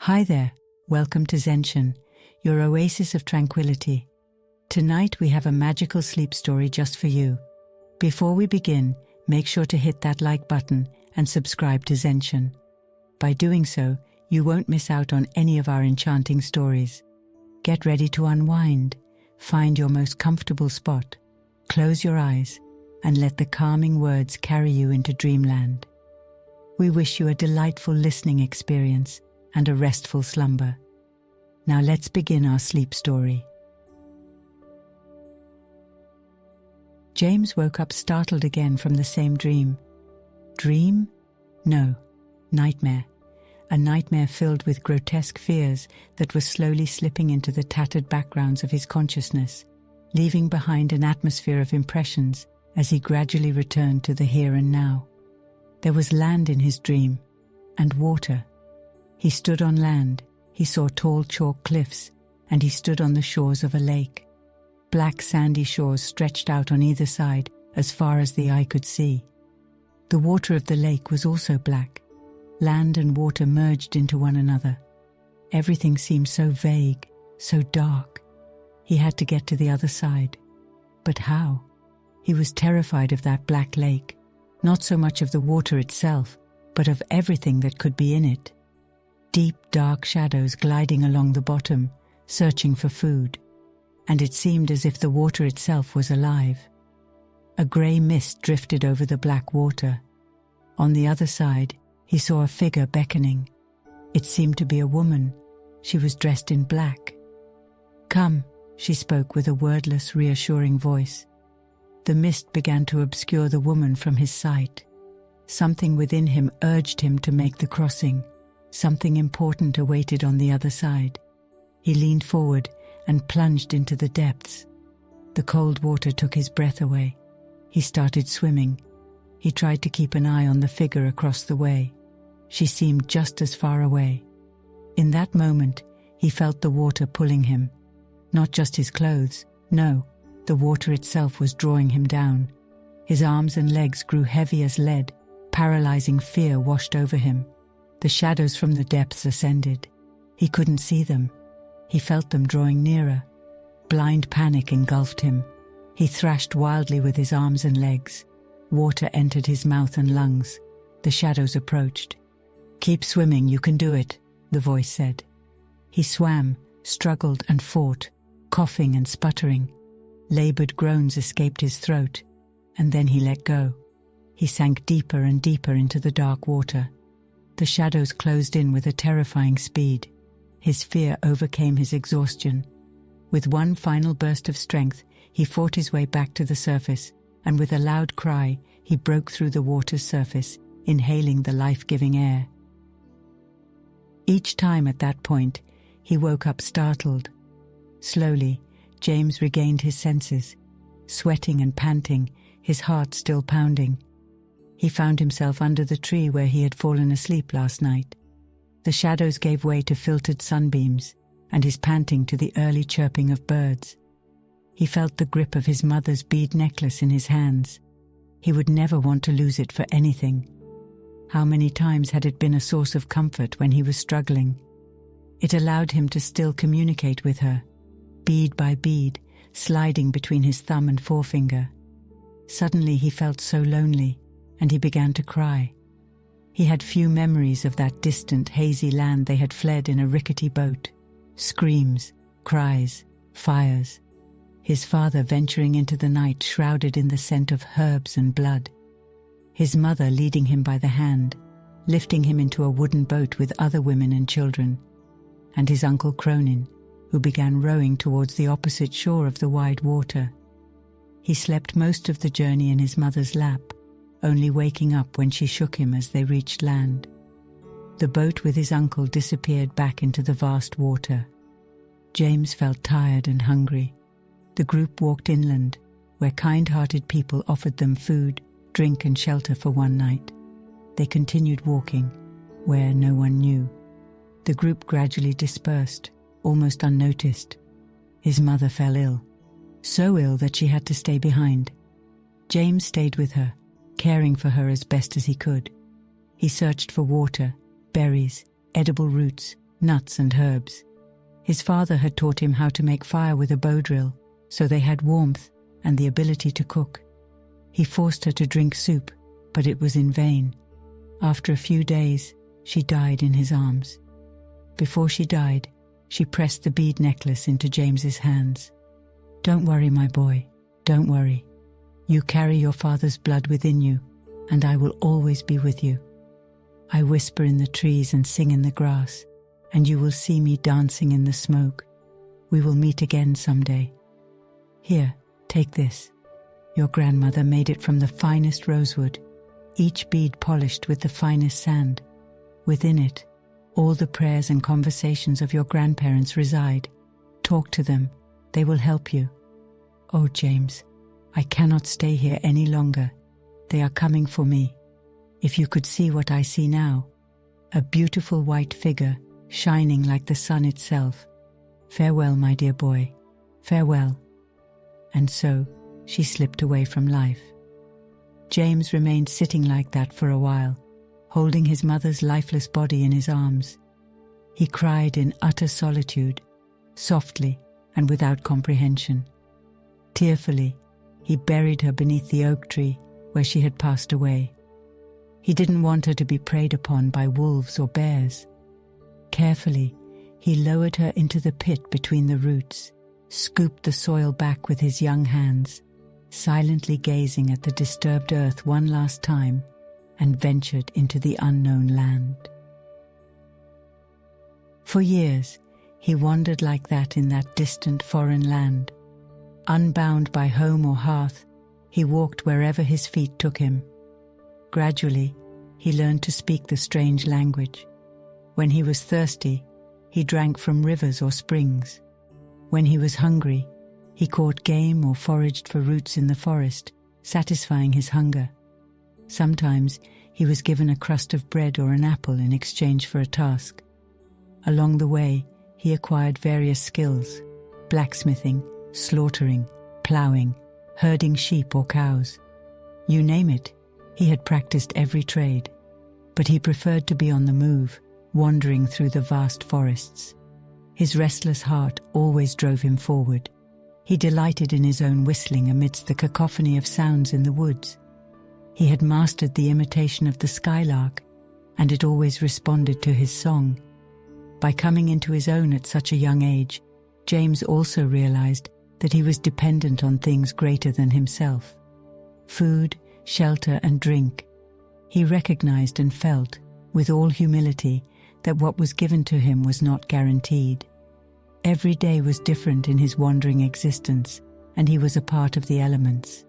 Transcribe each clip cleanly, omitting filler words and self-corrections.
Hi there, welcome to Zenntion, your oasis of tranquility. Tonight we have a magical sleep story just for you. Before we begin, make sure to hit that like button and subscribe to Zenntion. By doing so, you won't miss out on any of our enchanting stories. Get ready to unwind, find your most comfortable spot, close your eyes, and let the calming words carry you into dreamland. We wish you a delightful listening experience and a restful slumber. Now let's begin our sleep story. James woke up startled again from the same dream. Dream? No, nightmare. A nightmare filled with grotesque fears that were slowly slipping into the tattered backgrounds of his consciousness, leaving behind an atmosphere of impressions as he gradually returned to the here and now. There was land in his dream, and water. He stood on land, he saw tall chalk cliffs, and he stood on the shores of a lake. Black sandy shores stretched out on either side as far as the eye could see. The water of the lake was also black. Land and water merged into one another. Everything seemed so vague, so dark. He had to get to the other side. But how? He was terrified of that black lake, not so much of the water itself, but of everything that could be in it. Deep, dark shadows gliding along the bottom, searching for food. And it seemed as if the water itself was alive. A grey mist drifted over the black water. On the other side, he saw a figure beckoning. It seemed to be a woman. She was dressed in black. "Come," she spoke with a wordless, reassuring voice. The mist began to obscure the woman from his sight. Something within him urged him to make the crossing. Something important awaited on the other side. He leaned forward and plunged into the depths. The cold water took his breath away. He started swimming. He tried to keep an eye on the figure across the way. She seemed just as far away. In that moment, he felt the water pulling him. Not just his clothes, no, the water itself was drawing him down. His arms and legs grew heavy as lead. Paralyzing fear washed over him. The shadows from the depths ascended. He couldn't see them. He felt them drawing nearer. Blind panic engulfed him. He thrashed wildly with his arms and legs. Water entered his mouth and lungs. The shadows approached. "Keep swimming, you can do it," the voice said. He swam, struggled and fought, coughing and sputtering. Labored groans escaped his throat, and then he let go. He sank deeper and deeper into the dark water. The shadows closed in with a terrifying speed. His fear overcame his exhaustion. With one final burst of strength, he fought his way back to the surface, and with a loud cry, he broke through the water's surface, inhaling the life-giving air. Each time at that point, he woke up startled. Slowly, James regained his senses, sweating and panting, his heart still pounding. He found himself under the tree where he had fallen asleep last night. The shadows gave way to filtered sunbeams, and his panting to the early chirping of birds. He felt the grip of his mother's bead necklace in his hands. He would never want to lose it for anything. How many times had it been a source of comfort when he was struggling? It allowed him to still communicate with her, bead by bead, sliding between his thumb and forefinger. Suddenly he felt so lonely, and he began to cry. He had few memories of that distant, hazy land they had fled in a rickety boat. Screams, cries, fires. His father venturing into the night shrouded in the scent of herbs and blood. His mother leading him by the hand, lifting him into a wooden boat with other women and children. And his uncle Cronin, who began rowing towards the opposite shore of the wide water. He slept most of the journey in his mother's lap, only waking up when she shook him as they reached land. The boat with his uncle disappeared back into the vast water. James felt tired and hungry. The group walked inland, where kind-hearted people offered them food, drink and shelter for one night. They continued walking, where no one knew. The group gradually dispersed, almost unnoticed. His mother fell ill, so ill that she had to stay behind. James stayed with her, caring for her as best as he could. He searched for water, berries, edible roots, nuts and herbs. His father had taught him how to make fire with a bow drill, so they had warmth and the ability to cook. He forced her to drink soup, but it was in vain. After a few days, she died in his arms. Before she died, she pressed the bead necklace into James's hands. "Don't worry, my boy, don't worry. You carry your father's blood within you, and I will always be with you. I whisper in the trees and sing in the grass, and you will see me dancing in the smoke. We will meet again someday. Here, take this. Your grandmother made it from the finest rosewood, each bead polished with the finest sand. Within it, all the prayers and conversations of your grandparents reside. Talk to them, they will help you. Oh, James, I cannot stay here any longer. They are coming for me. If you could see what I see now, a beautiful white figure, shining like the sun itself. Farewell, my dear boy, farewell." And so, she slipped away from life. James remained sitting like that for a while, holding his mother's lifeless body in his arms. He cried in utter solitude, softly and without comprehension. Tearfully, he buried her beneath the oak tree where she had passed away. He didn't want her to be preyed upon by wolves or bears. Carefully, he lowered her into the pit between the roots, scooped the soil back with his young hands, silently gazing at the disturbed earth one last time, and ventured into the unknown land. For years, he wandered like that in that distant foreign land. Unbound by home or hearth, he walked wherever his feet took him. Gradually, he learned to speak the strange language. When he was thirsty, he drank from rivers or springs. When he was hungry, he caught game or foraged for roots in the forest, satisfying his hunger. Sometimes he was given a crust of bread or an apple in exchange for a task. Along the way, he acquired various skills: blacksmithing, slaughtering, ploughing, herding sheep or cows. You name it, he had practiced every trade. But he preferred to be on the move, wandering through the vast forests. His restless heart always drove him forward. He delighted in his own whistling amidst the cacophony of sounds in the woods. He had mastered the imitation of the skylark, and it always responded to his song. By coming into his own at such a young age, James also realized that he was dependent on things greater than himself. Food, shelter, and drink. He recognized and felt, with all humility, that what was given to him was not guaranteed. Every day was different in his wandering existence, and he was a part of the elements.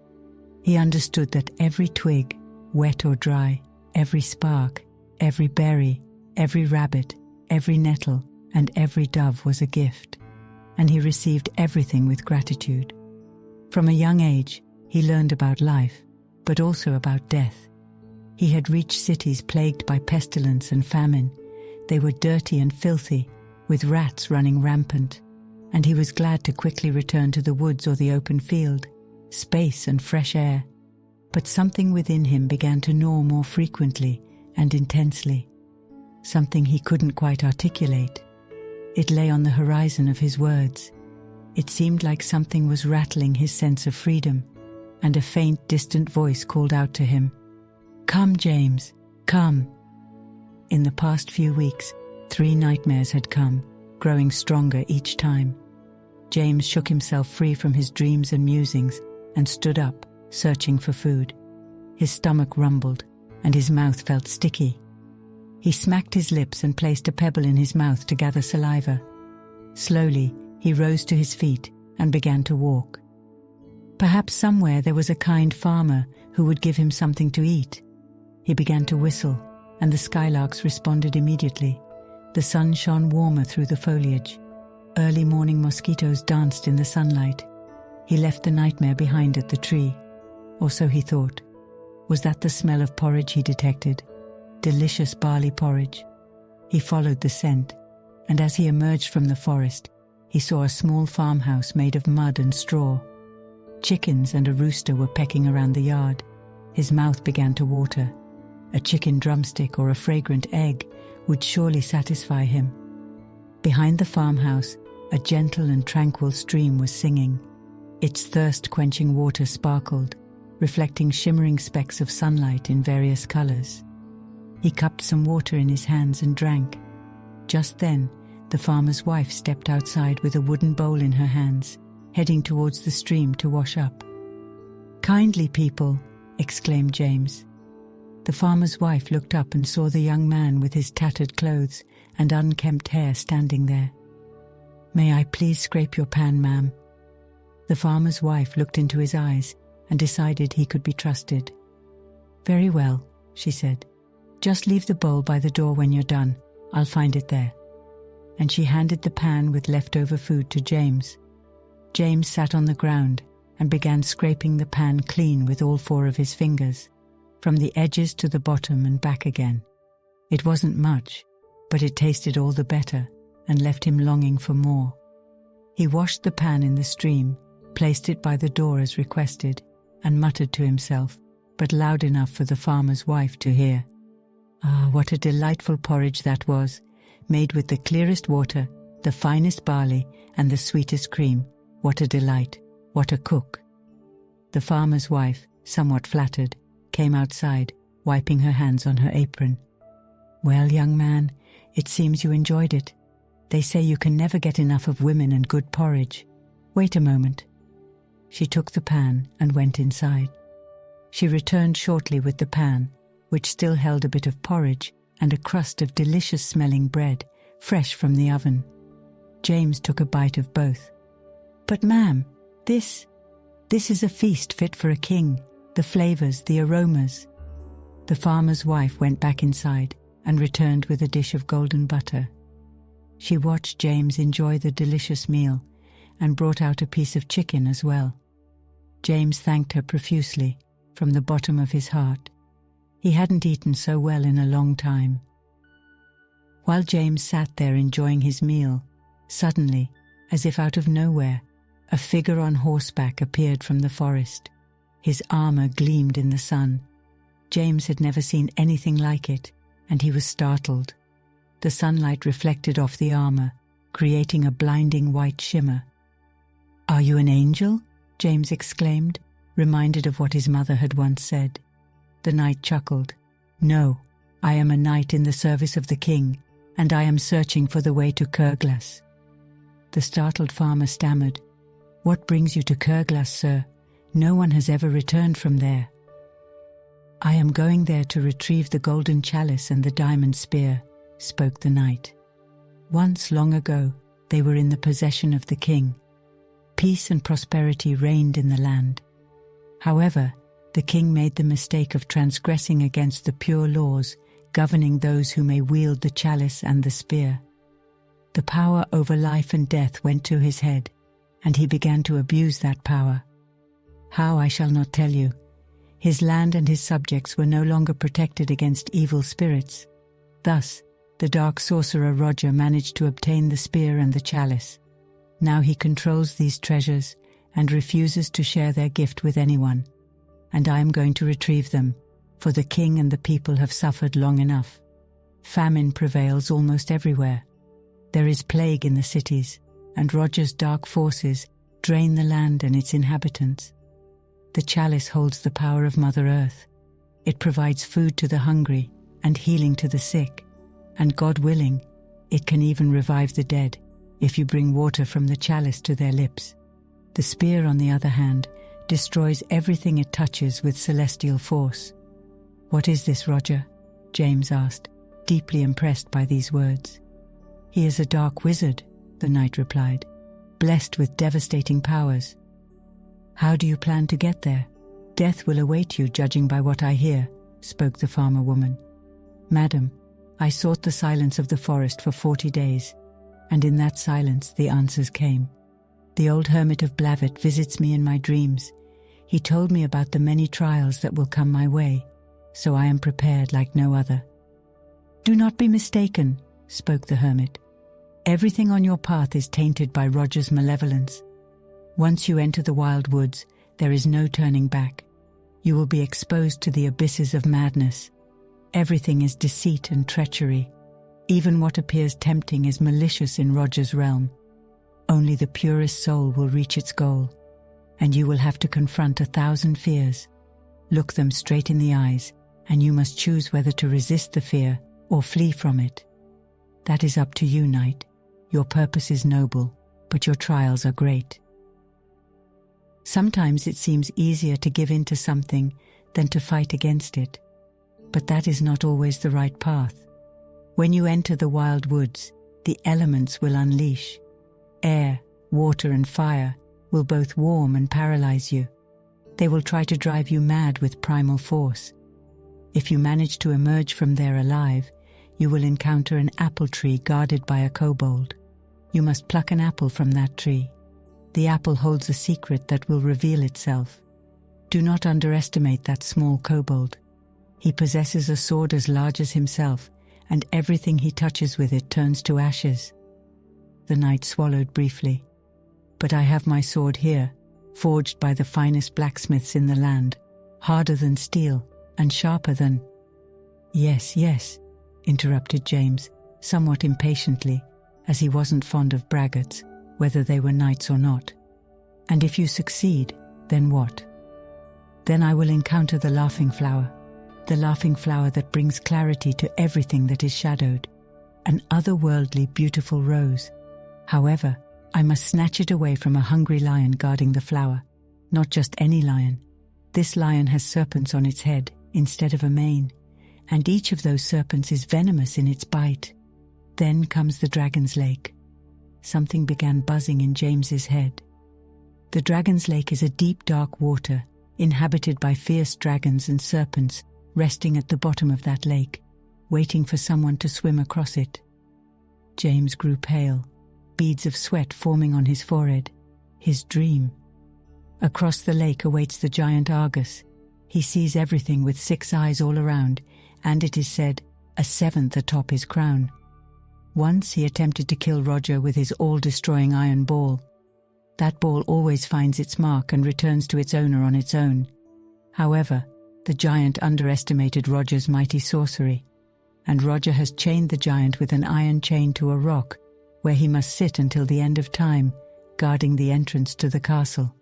He understood that every twig, wet or dry, every spark, every berry, every rabbit, every nettle, and every dove was a gift, and he received everything with gratitude. From a young age, he learned about life, but also about death. He had reached cities plagued by pestilence and famine. They were dirty and filthy, with rats running rampant, and he was glad to quickly return to the woods or the open field, space and fresh air. But something within him began to gnaw more frequently and intensely, something he couldn't quite articulate. It lay on the horizon of his words. It seemed like something was rattling his sense of freedom, and a faint, distant voice called out to him, "Come, James, come." In the past few weeks, 3 nightmares had come, growing stronger each time. James shook himself free from his dreams and musings and stood up, searching for food. His stomach rumbled, and his mouth felt sticky. He smacked his lips and placed a pebble in his mouth to gather saliva. Slowly, he rose to his feet and began to walk. Perhaps somewhere there was a kind farmer who would give him something to eat. He began to whistle, and the skylarks responded immediately. The sun shone warmer through the foliage. Early morning mosquitoes danced in the sunlight. He left the nightmare behind at the tree, or so he thought. Was that the smell of porridge he detected? Delicious barley porridge. He followed the scent, and as he emerged from the forest, he saw a small farmhouse made of mud and straw. Chickens and a rooster were pecking around the yard. His mouth began to water. A chicken drumstick or a fragrant egg would surely satisfy him. Behind the farmhouse, a gentle and tranquil stream was singing. Its thirst-quenching water sparkled, reflecting shimmering specks of sunlight in various colors. He cupped some water in his hands and drank. Just then, the farmer's wife stepped outside with a wooden bowl in her hands, heading towards the stream to wash up. "Kindly people," exclaimed James. The farmer's wife looked up and saw the young man with his tattered clothes and unkempt hair standing there. "May I please scrape your pan, ma'am?" The farmer's wife looked into his eyes and decided he could be trusted. "Very well," she said. "Just leave the bowl by the door when you're done. I'll find it there." And she handed the pan with leftover food to James. James sat on the ground and began scraping the pan clean with all 4 of his fingers, from the edges to the bottom and back again. It wasn't much, but it tasted all the better and left him longing for more. He washed the pan in the stream, placed it by the door as requested, and muttered to himself, but loud enough for the farmer's wife to hear. Ah, what a delightful porridge that was, made with the clearest water, the finest barley, and the sweetest cream. What a delight! What a cook! The farmer's wife, somewhat flattered, came outside, wiping her hands on her apron. "Well, young man, it seems you enjoyed it. They say you can never get enough of women and good porridge. Wait a moment." She took the pan and went inside. She returned shortly with the pan, which still held a bit of porridge and a crust of delicious-smelling bread, fresh from the oven. James took a bite of both. "But ma'am, this is a feast fit for a king, the flavors, the aromas." The farmer's wife went back inside and returned with a dish of golden butter. She watched James enjoy the delicious meal and brought out a piece of chicken as well. James thanked her profusely, from the bottom of his heart. He hadn't eaten so well in a long time. While James sat there enjoying his meal, suddenly, as if out of nowhere, a figure on horseback appeared from the forest. His armor gleamed in the sun. James had never seen anything like it, and he was startled. The sunlight reflected off the armor, creating a blinding white shimmer. "Are you an angel?" James exclaimed, reminded of what his mother had once said. The knight chuckled. "No, I am a knight in the service of the king, and I am searching for the way to Kurglas." The startled farmer stammered, "What brings you to Kurglas, sir? No one has ever returned from there." "I am going there to retrieve the golden chalice and the diamond spear," spoke the knight. "Once, long ago, they were in the possession of the king. Peace and prosperity reigned in the land. However, the king made the mistake of transgressing against the pure laws governing those who may wield the chalice and the spear. The power over life and death went to his head, and he began to abuse that power. How, I shall not tell you. His land and his subjects were no longer protected against evil spirits. Thus, the dark sorcerer Roger managed to obtain the spear and the chalice. Now he controls these treasures and refuses to share their gift with anyone. And I am going to retrieve them, for the king and the people have suffered long enough. Famine prevails almost everywhere. There is plague in the cities, and Roger's dark forces drain the land and its inhabitants. The chalice holds the power of Mother Earth. It provides food to the hungry and healing to the sick, and God willing, it can even revive the dead if you bring water from the chalice to their lips. The spear, on the other hand, destroys everything it touches with celestial force. "What is this, Roger?" James asked, deeply impressed by these words. "He is a dark wizard," the knight replied, "blessed with devastating powers." "How do you plan to get there? Death will await you, judging by what I hear," spoke the farmer woman. "Madam, I sought the silence of the forest for 40 days, and in that silence the answers came. The old hermit of Blavet visits me in my dreams. He told me about the many trials that will come my way, so I am prepared like no other." "Do not be mistaken," spoke the hermit. "Everything on your path is tainted by Roger's malevolence. Once you enter the wild woods, there is no turning back. You will be exposed to the abysses of madness. Everything is deceit and treachery. Even what appears tempting is malicious in Roger's realm. Only the purest soul will reach its goal, and you will have to confront 1,000 fears. Look them straight in the eyes, and you must choose whether to resist the fear or flee from it. That is up to you, knight. Your purpose is noble, but your trials are great. Sometimes it seems easier to give in to something than to fight against it. But that is not always the right path. When you enter the wild woods, the elements will unleash. Air, water, and fire will both warm and paralyze you. They will try to drive you mad with primal force. If you manage to emerge from there alive, you will encounter an apple tree guarded by a kobold. You must pluck an apple from that tree. The apple holds a secret that will reveal itself. Do not underestimate that small kobold. He possesses a sword as large as himself, and everything he touches with it turns to ashes. The knight swallowed briefly. But I have my sword here, forged by the finest blacksmiths in the land, harder than steel and sharper than— Yes, yes, interrupted James, somewhat impatiently, as he wasn't fond of braggarts, whether they were knights or not. And if you succeed, then what? Then I will encounter the laughing flower that brings clarity to everything that is shadowed, an otherworldly beautiful rose. However, I must snatch it away from a hungry lion guarding the flower, not just any lion. This lion has serpents on its head instead of a mane, and each of those serpents is venomous in its bite. Then comes the dragon's lake. Something began buzzing in James's head. The dragon's lake is a deep, dark water, inhabited by fierce dragons and serpents, resting at the bottom of that lake, waiting for someone to swim across it. James grew pale, beads of sweat forming on his forehead. His dream. Across the lake awaits the giant Argus. He sees everything with 6 eyes all around, and it is said, a 7th atop his crown. Once he attempted to kill Roger with his all-destroying iron ball. That ball always finds its mark and returns to its owner on its own. However, the giant underestimated Roger's mighty sorcery, and Roger has chained the giant with an iron chain to a rock, where he must sit until the end of time, guarding the entrance to the castle.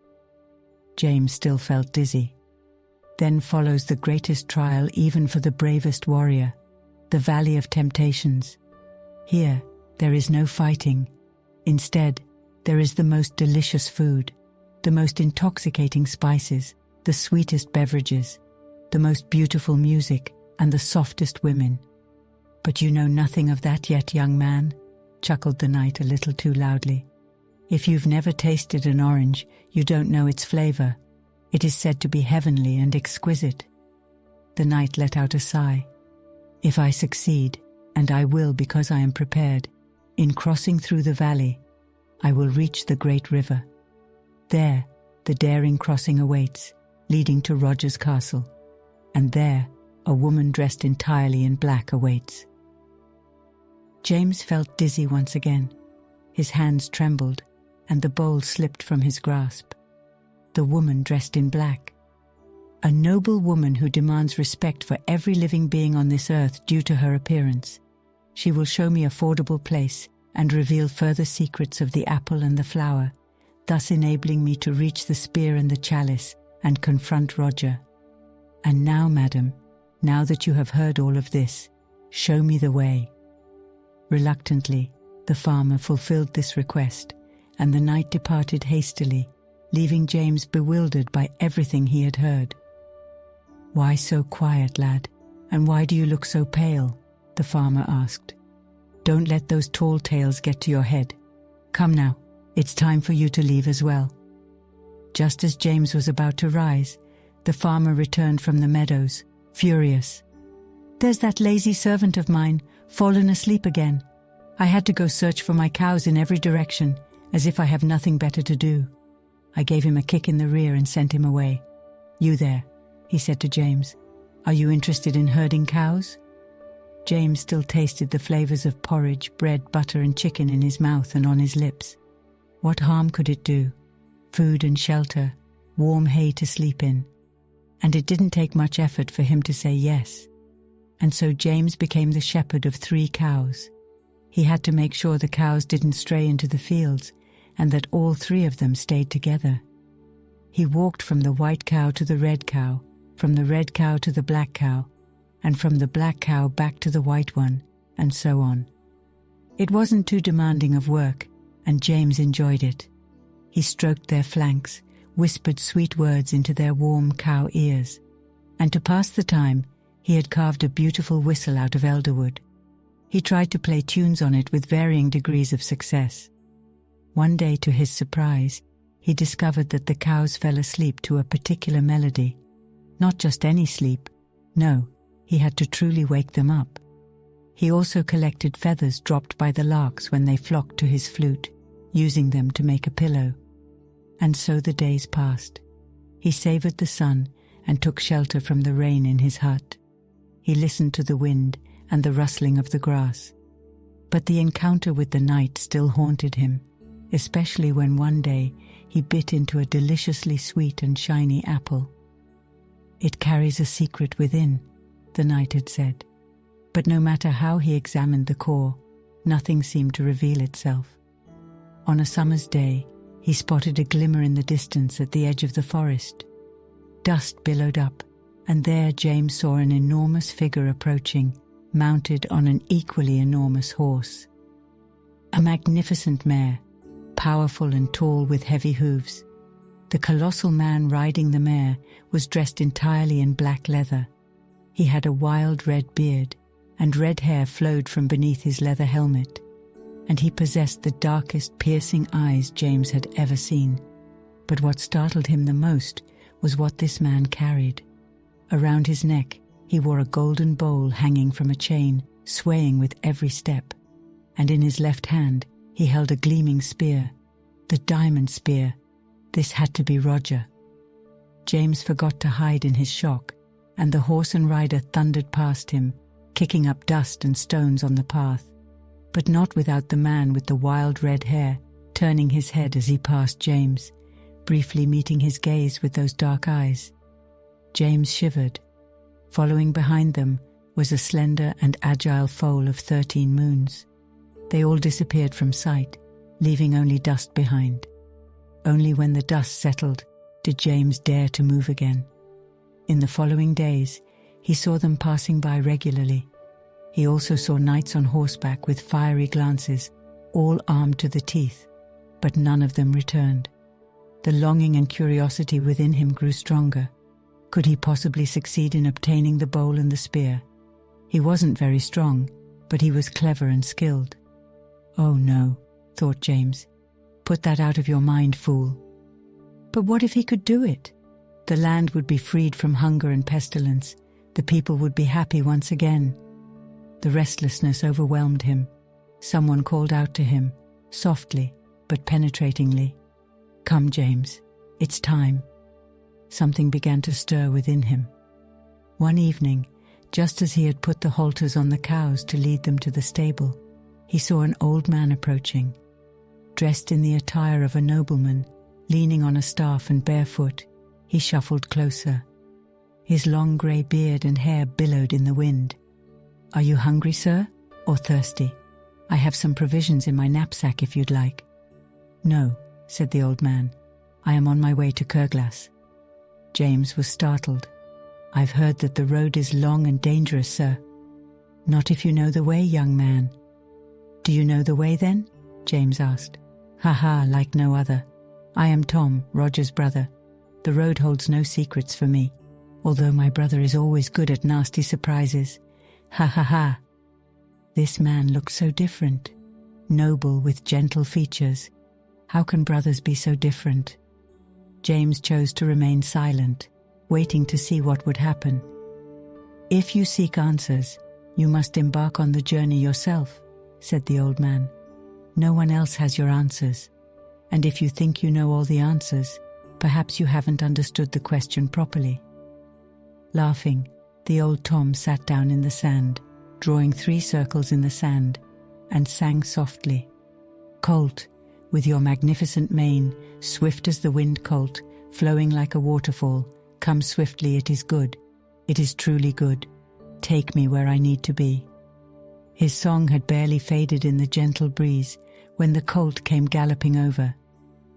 James still felt dizzy. Then follows the greatest trial even for the bravest warrior, the Valley of Temptations. Here, there is no fighting. Instead, there is the most delicious food, the most intoxicating spices, the sweetest beverages, the most beautiful music, and the softest women. But you know nothing of that yet, young man, chuckled the knight a little too loudly. If you've never tasted an orange, you don't know its flavor. It is said to be heavenly and exquisite. The knight let out a sigh. If I succeed, and I will because I am prepared, in crossing through the valley, I will reach the great river. There, the daring crossing awaits, leading to Roger's castle. And there, a woman dressed entirely in black awaits. James felt dizzy once again. His hands trembled, and the bowl slipped from his grasp. The woman dressed in black. A noble woman who demands respect for every living being on this earth due to her appearance. She will show me a fordable place and reveal further secrets of the apple and the flower, thus enabling me to reach the spear and the chalice and confront Roger. And now, madam, now that you have heard all of this, show me the way. Reluctantly, the farmer fulfilled this request, and the knight departed hastily, leaving James bewildered by everything he had heard. "Why so quiet, lad, and why do you look so pale?" the farmer asked. "Don't let those tall tales get to your head. Come now, it's time for you to leave as well." Just as James was about to rise, the farmer returned from the meadows, furious. "There's that lazy servant of mine, fallen asleep again. I had to go search for my cows in every direction, as if I have nothing better to do." I gave him a kick in the rear and sent him away. "You there," he said to James. "Are you interested in herding cows?" James still tasted the flavors of porridge, bread, butter, and chicken in his mouth and on his lips. What harm could it do? Food and shelter, warm hay to sleep in. And it didn't take much effort for him to say yes. And so James became the shepherd of 3 cows, He had to make sure the cows didn't stray into the fields and that all three of them stayed together. He walked from the white cow to the red cow, from the red cow to the black cow, and from the black cow back to the white one, and so on. It wasn't too demanding of work, and James enjoyed it. He stroked their flanks, whispered sweet words into their warm cow ears, and to pass the time, he had carved a beautiful whistle out of elderwood. He tried to play tunes on it with varying degrees of success. One day, to his surprise, he discovered that the cows fell asleep to a particular melody. Not just any sleep. No, he had to truly wake them up. He also collected feathers dropped by the larks when they flocked to his flute, using them to make a pillow. And so the days passed. He savored the sun and took shelter from the rain in his hut. He listened to the wind and the rustling of the grass. But the encounter with the night still haunted him, especially when one day he bit into a deliciously sweet and shiny apple. "It carries a secret within," the night had said. But no matter how he examined the core, nothing seemed to reveal itself. On a summer's day, he spotted a glimmer in the distance at the edge of the forest. Dust billowed up, and there James saw an enormous figure approaching, mounted on an equally enormous horse. A magnificent mare, powerful and tall with heavy hooves. The colossal man riding the mare was dressed entirely in black leather. He had a wild red beard, and red hair flowed from beneath his leather helmet, and he possessed the darkest, piercing eyes James had ever seen. But what startled him the most was what this man carried. Around his neck, he wore a golden bowl hanging from a chain, swaying with every step, and in his left hand he held a gleaming spear, the diamond spear. This had to be Roger. James forgot to hide in his shock, and the horse and rider thundered past him, kicking up dust and stones on the path, but not without the man with the wild red hair turning his head as he passed James, briefly meeting his gaze with those dark eyes. James shivered. Following behind them was a slender and agile foal of 13 moons. They all disappeared from sight, leaving only dust behind. Only when the dust settled did James dare to move again. In the following days, he saw them passing by regularly. He also saw knights on horseback with fiery glances, all armed to the teeth, but none of them returned. The longing and curiosity within him grew stronger. Could he possibly succeed in obtaining the bowl and the spear? He wasn't very strong, but he was clever and skilled. "Oh no," thought James. "Put that out of your mind, fool." But what if he could do it? The land would be freed from hunger and pestilence. The people would be happy once again. The restlessness overwhelmed him. Someone called out to him, softly but penetratingly, "Come, James, it's time." Something began to stir within him. One evening, just as he had put the halters on the cows to lead them to the stable, he saw an old man approaching. Dressed in the attire of a nobleman, leaning on a staff and barefoot, he shuffled closer. His long grey beard and hair billowed in the wind. "Are you hungry, sir, or thirsty? I have some provisions in my knapsack if you'd like." "No," said the old man. "I am on my way to Kurglas." James was startled. "I've heard that the road is long and dangerous, sir." "Not if you know the way, young man." "Do you know the way then?" James asked. "Ha, like no other. I am Tom, Roger's brother. The road holds no secrets for me, although my brother is always good at nasty surprises. Ha. This man looked so different, noble with gentle features. How can brothers be so different? James chose to remain silent, waiting to see what would happen. "If you seek answers, you must embark on the journey yourself," said the old man. "No one else has your answers, and if you think you know all the answers, perhaps you haven't understood the question properly." Laughing, the old Tom sat down in the sand, drawing 3 circles in the sand, and sang softly, "Colt, with your magnificent mane, swift as the wind colt, flowing like a waterfall, come swiftly, it is good, it is truly good. Take me where I need to be." His song had barely faded in the gentle breeze when the colt came galloping over,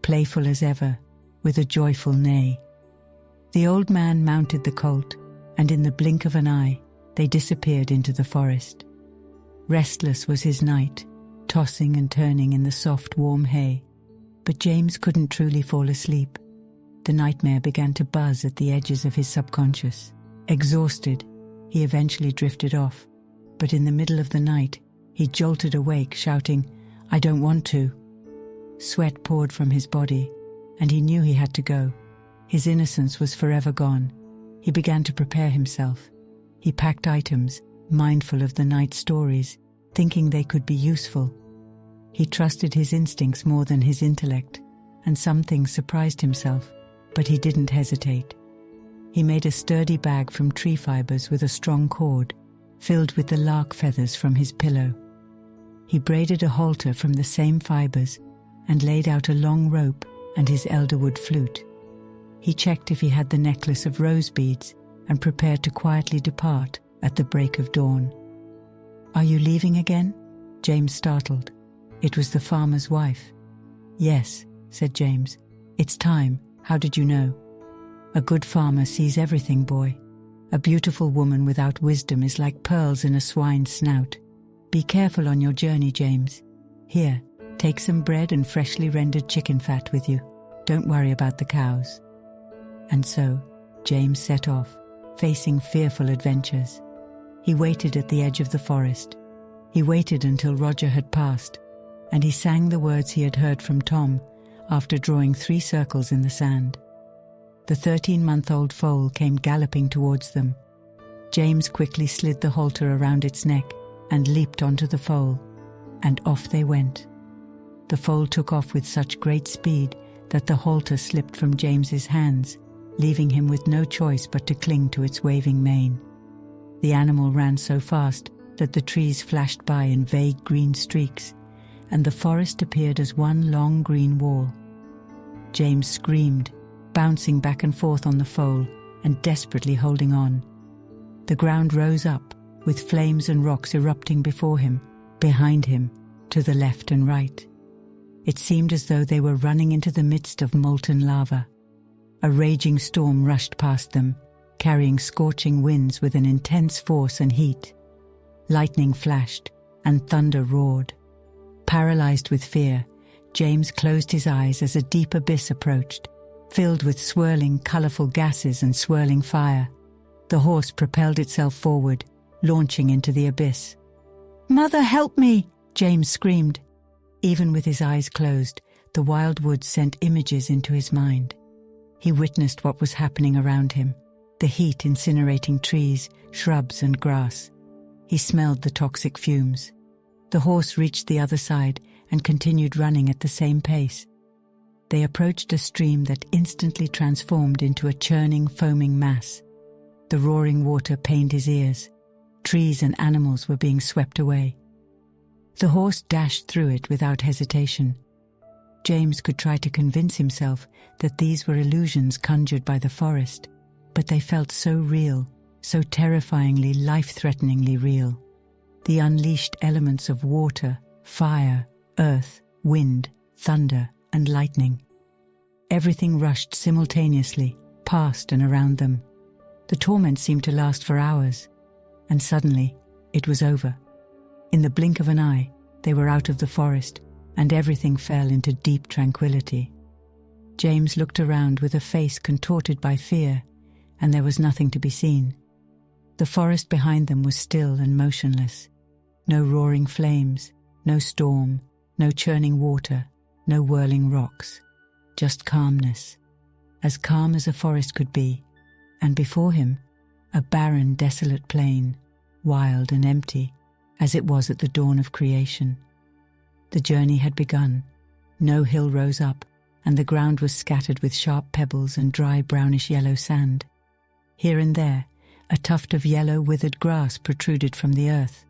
playful as ever, with a joyful neigh. The old man mounted the colt, and in the blink of an eye, they disappeared into the forest. Restless was his night, tossing and turning in the soft, warm hay. But James couldn't truly fall asleep. The nightmare began to buzz at the edges of his subconscious. Exhausted, he eventually drifted off, but in the middle of the night, he jolted awake, shouting, "I don't want to." Sweat poured from his body, and he knew he had to go. His innocence was forever gone. He began to prepare himself. He packed items, mindful of the night's stories, thinking they could be useful. He trusted his instincts more than his intellect, and some things surprised himself, but he didn't hesitate. He made a sturdy bag from tree fibers with a strong cord, filled with the lark feathers from his pillow. He braided a halter from the same fibers and laid out a long rope and his elderwood flute. He checked if he had the necklace of rose beads and prepared to quietly depart at the break of dawn. "Are you leaving again?" James startled. It was the farmer's wife. "Yes," said James. "It's time. How did you know?" "A good farmer sees everything, boy. A beautiful woman without wisdom is like pearls in a swine's snout. Be careful on your journey, James. Here, take some bread and freshly rendered chicken fat with you. Don't worry about the cows." And so, James set off, facing fearful adventures. He waited at the edge of the forest. He waited until Roger had passed, and he sang the words he had heard from Tom after drawing 3 circles in the sand. The 13-month-old foal came galloping towards them. James quickly slid the halter around its neck and leaped onto the foal, and off they went. The foal took off with such great speed that the halter slipped from James's hands, leaving him with no choice but to cling to its waving mane. The animal ran so fast that the trees flashed by in vague green streaks, and the forest appeared as one long green wall. James screamed, bouncing back and forth on the foal and desperately holding on. The ground rose up, with flames and rocks erupting before him, behind him, to the left and right. It seemed as though they were running into the midst of molten lava. A raging storm rushed past them, carrying scorching winds with an intense force and heat. Lightning flashed, and thunder roared. Paralyzed with fear, James closed his eyes as a deep abyss approached, filled with swirling, colorful gases and swirling fire. The horse propelled itself forward, launching into the abyss. "Mother, help me!" James screamed. Even with his eyes closed, the wild woods sent images into his mind. He witnessed what was happening around him, the heat incinerating trees, shrubs and grass. He smelled the toxic fumes. The horse reached the other side and continued running at the same pace. They approached a stream that instantly transformed into a churning, foaming mass. The roaring water pained his ears. Trees and animals were being swept away. The horse dashed through it without hesitation. James could try to convince himself that these were illusions conjured by the forest, but they felt so real, so terrifyingly, life-threateningly real. The unleashed elements of water, fire, earth, wind, thunder, and lightning. Everything rushed simultaneously, past and around them. The torment seemed to last for hours, and suddenly it was over. In the blink of an eye, they were out of the forest, and everything fell into deep tranquility. James looked around with a face contorted by fear, and there was nothing to be seen. The forest behind them was still and motionless. No roaring flames, no storm, no churning water, no whirling rocks. Just calmness, as calm as a forest could be, and before him, a barren, desolate plain, wild and empty, as it was at the dawn of creation. The journey had begun. No hill rose up, and the ground was scattered with sharp pebbles and dry brownish-yellow sand. Here and there, a tuft of yellow, withered grass protruded from the earth.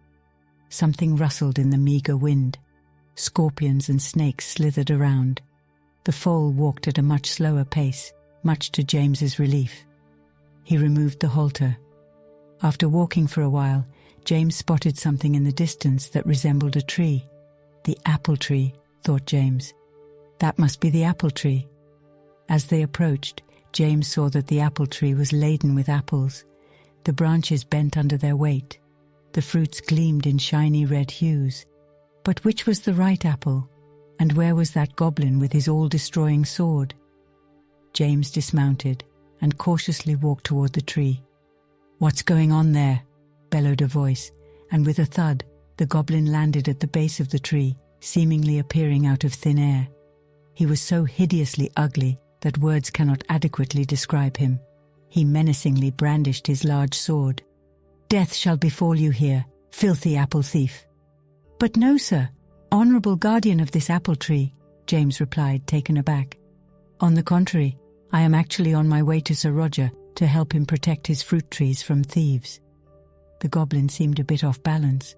Something rustled in the meager wind. Scorpions and snakes slithered around. The foal walked at a much slower pace, much to James's relief. He removed the halter. After walking for a while, James spotted something in the distance that resembled a tree. The apple tree, thought James. That must be the apple tree. As they approached, James saw that the apple tree was laden with apples. The branches bent under their weight. The fruits gleamed in shiny red hues. But which was the right apple? And where was that goblin with his all-destroying sword? James dismounted and cautiously walked toward the tree. "What's going on there?" bellowed a voice, and with a thud, the goblin landed at the base of the tree, seemingly appearing out of thin air. He was so hideously ugly that words cannot adequately describe him. He menacingly brandished his large sword. "Death shall befall you here, filthy apple thief." "But no, sir, honorable guardian of this apple tree," James replied, taken aback. "On the contrary, I am actually on my way to Sir Roger to help him protect his fruit trees from thieves." The goblin seemed a bit off balance.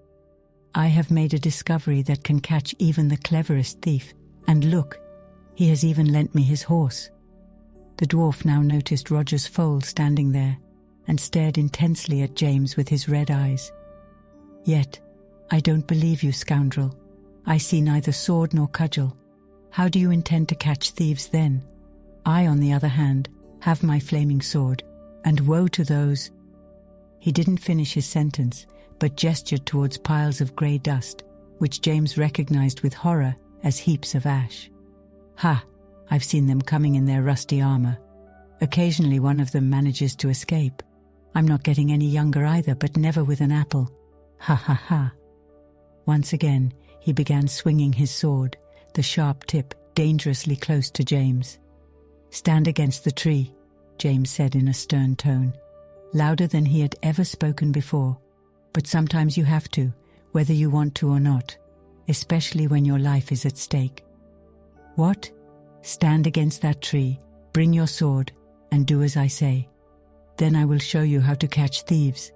"I have made a discovery that can catch even the cleverest thief, and look, he has even lent me his horse." The dwarf now noticed Roger's foal standing there, and stared intensely at James with his red eyes. "Yet, I don't believe you, scoundrel. I see neither sword nor cudgel. How do you intend to catch thieves then? I, on the other hand, have my flaming sword, and woe to those—" He didn't finish his sentence, but gestured towards piles of grey dust, which James recognized with horror as heaps of ash. "Ha! I've seen them coming in their rusty armor. Occasionally one of them manages to escape. I'm not getting any younger either, but never with an apple. Ha ha ha." Once again, he began swinging his sword, the sharp tip dangerously close to James. "Stand against the tree," James said in a stern tone, louder than he had ever spoken before. "But sometimes you have to, whether you want to or not, especially when your life is at stake." "What? Stand against that tree, bring your sword, and do as I say. Then I will show you how to catch thieves."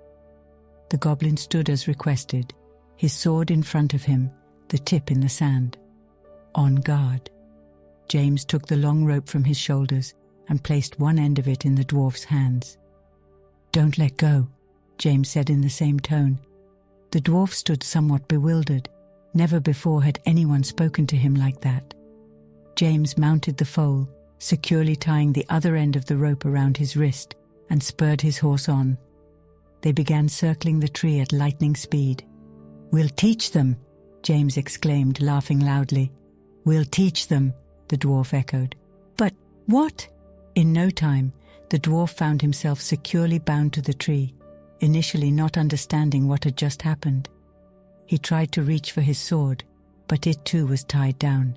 The goblin stood as requested, his sword in front of him, the tip in the sand. On guard. James took the long rope from his shoulders and placed one end of it in the dwarf's hands. "Don't let go," James said in the same tone. The dwarf stood somewhat bewildered. Never before had anyone spoken to him like that. James mounted the foal, securely tying the other end of the rope around his wrist, and spurred his horse on. They began circling the tree at lightning speed. "We'll teach them," James exclaimed, laughing loudly. "We'll teach them," the dwarf echoed. "But what?" In no time, the dwarf found himself securely bound to the tree, initially not understanding what had just happened. He tried to reach for his sword, but it too was tied down.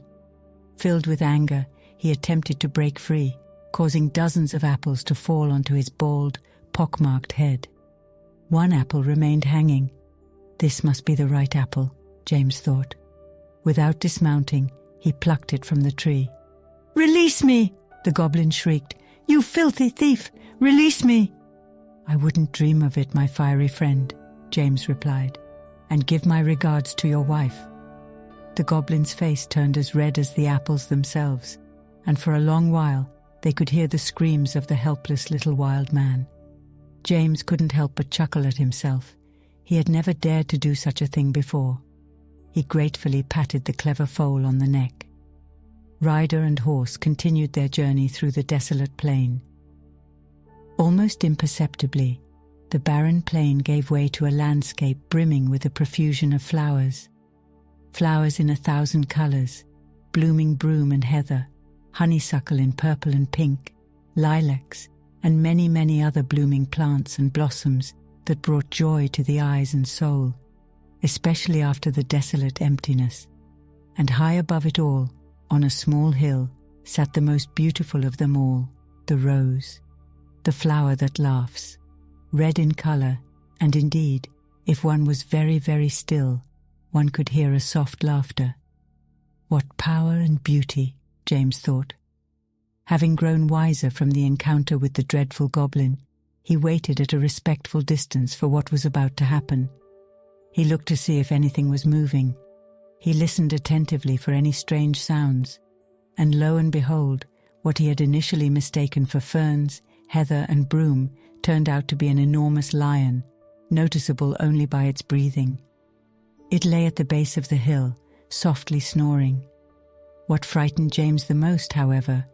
Filled with anger, he attempted to break free, causing dozens of apples to fall onto his bald, pockmarked head. One apple remained hanging. This must be the right apple, James thought. Without dismounting, he plucked it from the tree. "Release me!" the goblin shrieked. "You filthy thief! Release me!" "I wouldn't dream of it, my fiery friend," James replied, "and give my regards to your wife." The goblin's face turned as red as the apples themselves, and for a long while they could hear the screams of the helpless little wild man. James couldn't help but chuckle at himself. He had never dared to do such a thing before. He gratefully patted the clever foal on the neck. Rider and horse continued their journey through the desolate plain. Almost imperceptibly, the barren plain gave way to a landscape brimming with a profusion of flowers. Flowers in 1,000 colors, blooming broom and heather, honeysuckle in purple and pink, lilacs, and many, many other blooming plants and blossoms that brought joy to the eyes and soul, especially after the desolate emptiness. And high above it all, on a small hill, sat the most beautiful of them all, the rose, the flower that laughs, red in color, and indeed, if one was very, very still, one could hear a soft laughter. What power and beauty, James thought. Having grown wiser from the encounter with the dreadful goblin, he waited at a respectful distance for what was about to happen. He looked to see if anything was moving. He listened attentively for any strange sounds, and lo and behold, what he had initially mistaken for ferns, heather and broom turned out to be an enormous lion, noticeable only by its breathing. It lay at the base of the hill, softly snoring. What frightened James the most, however,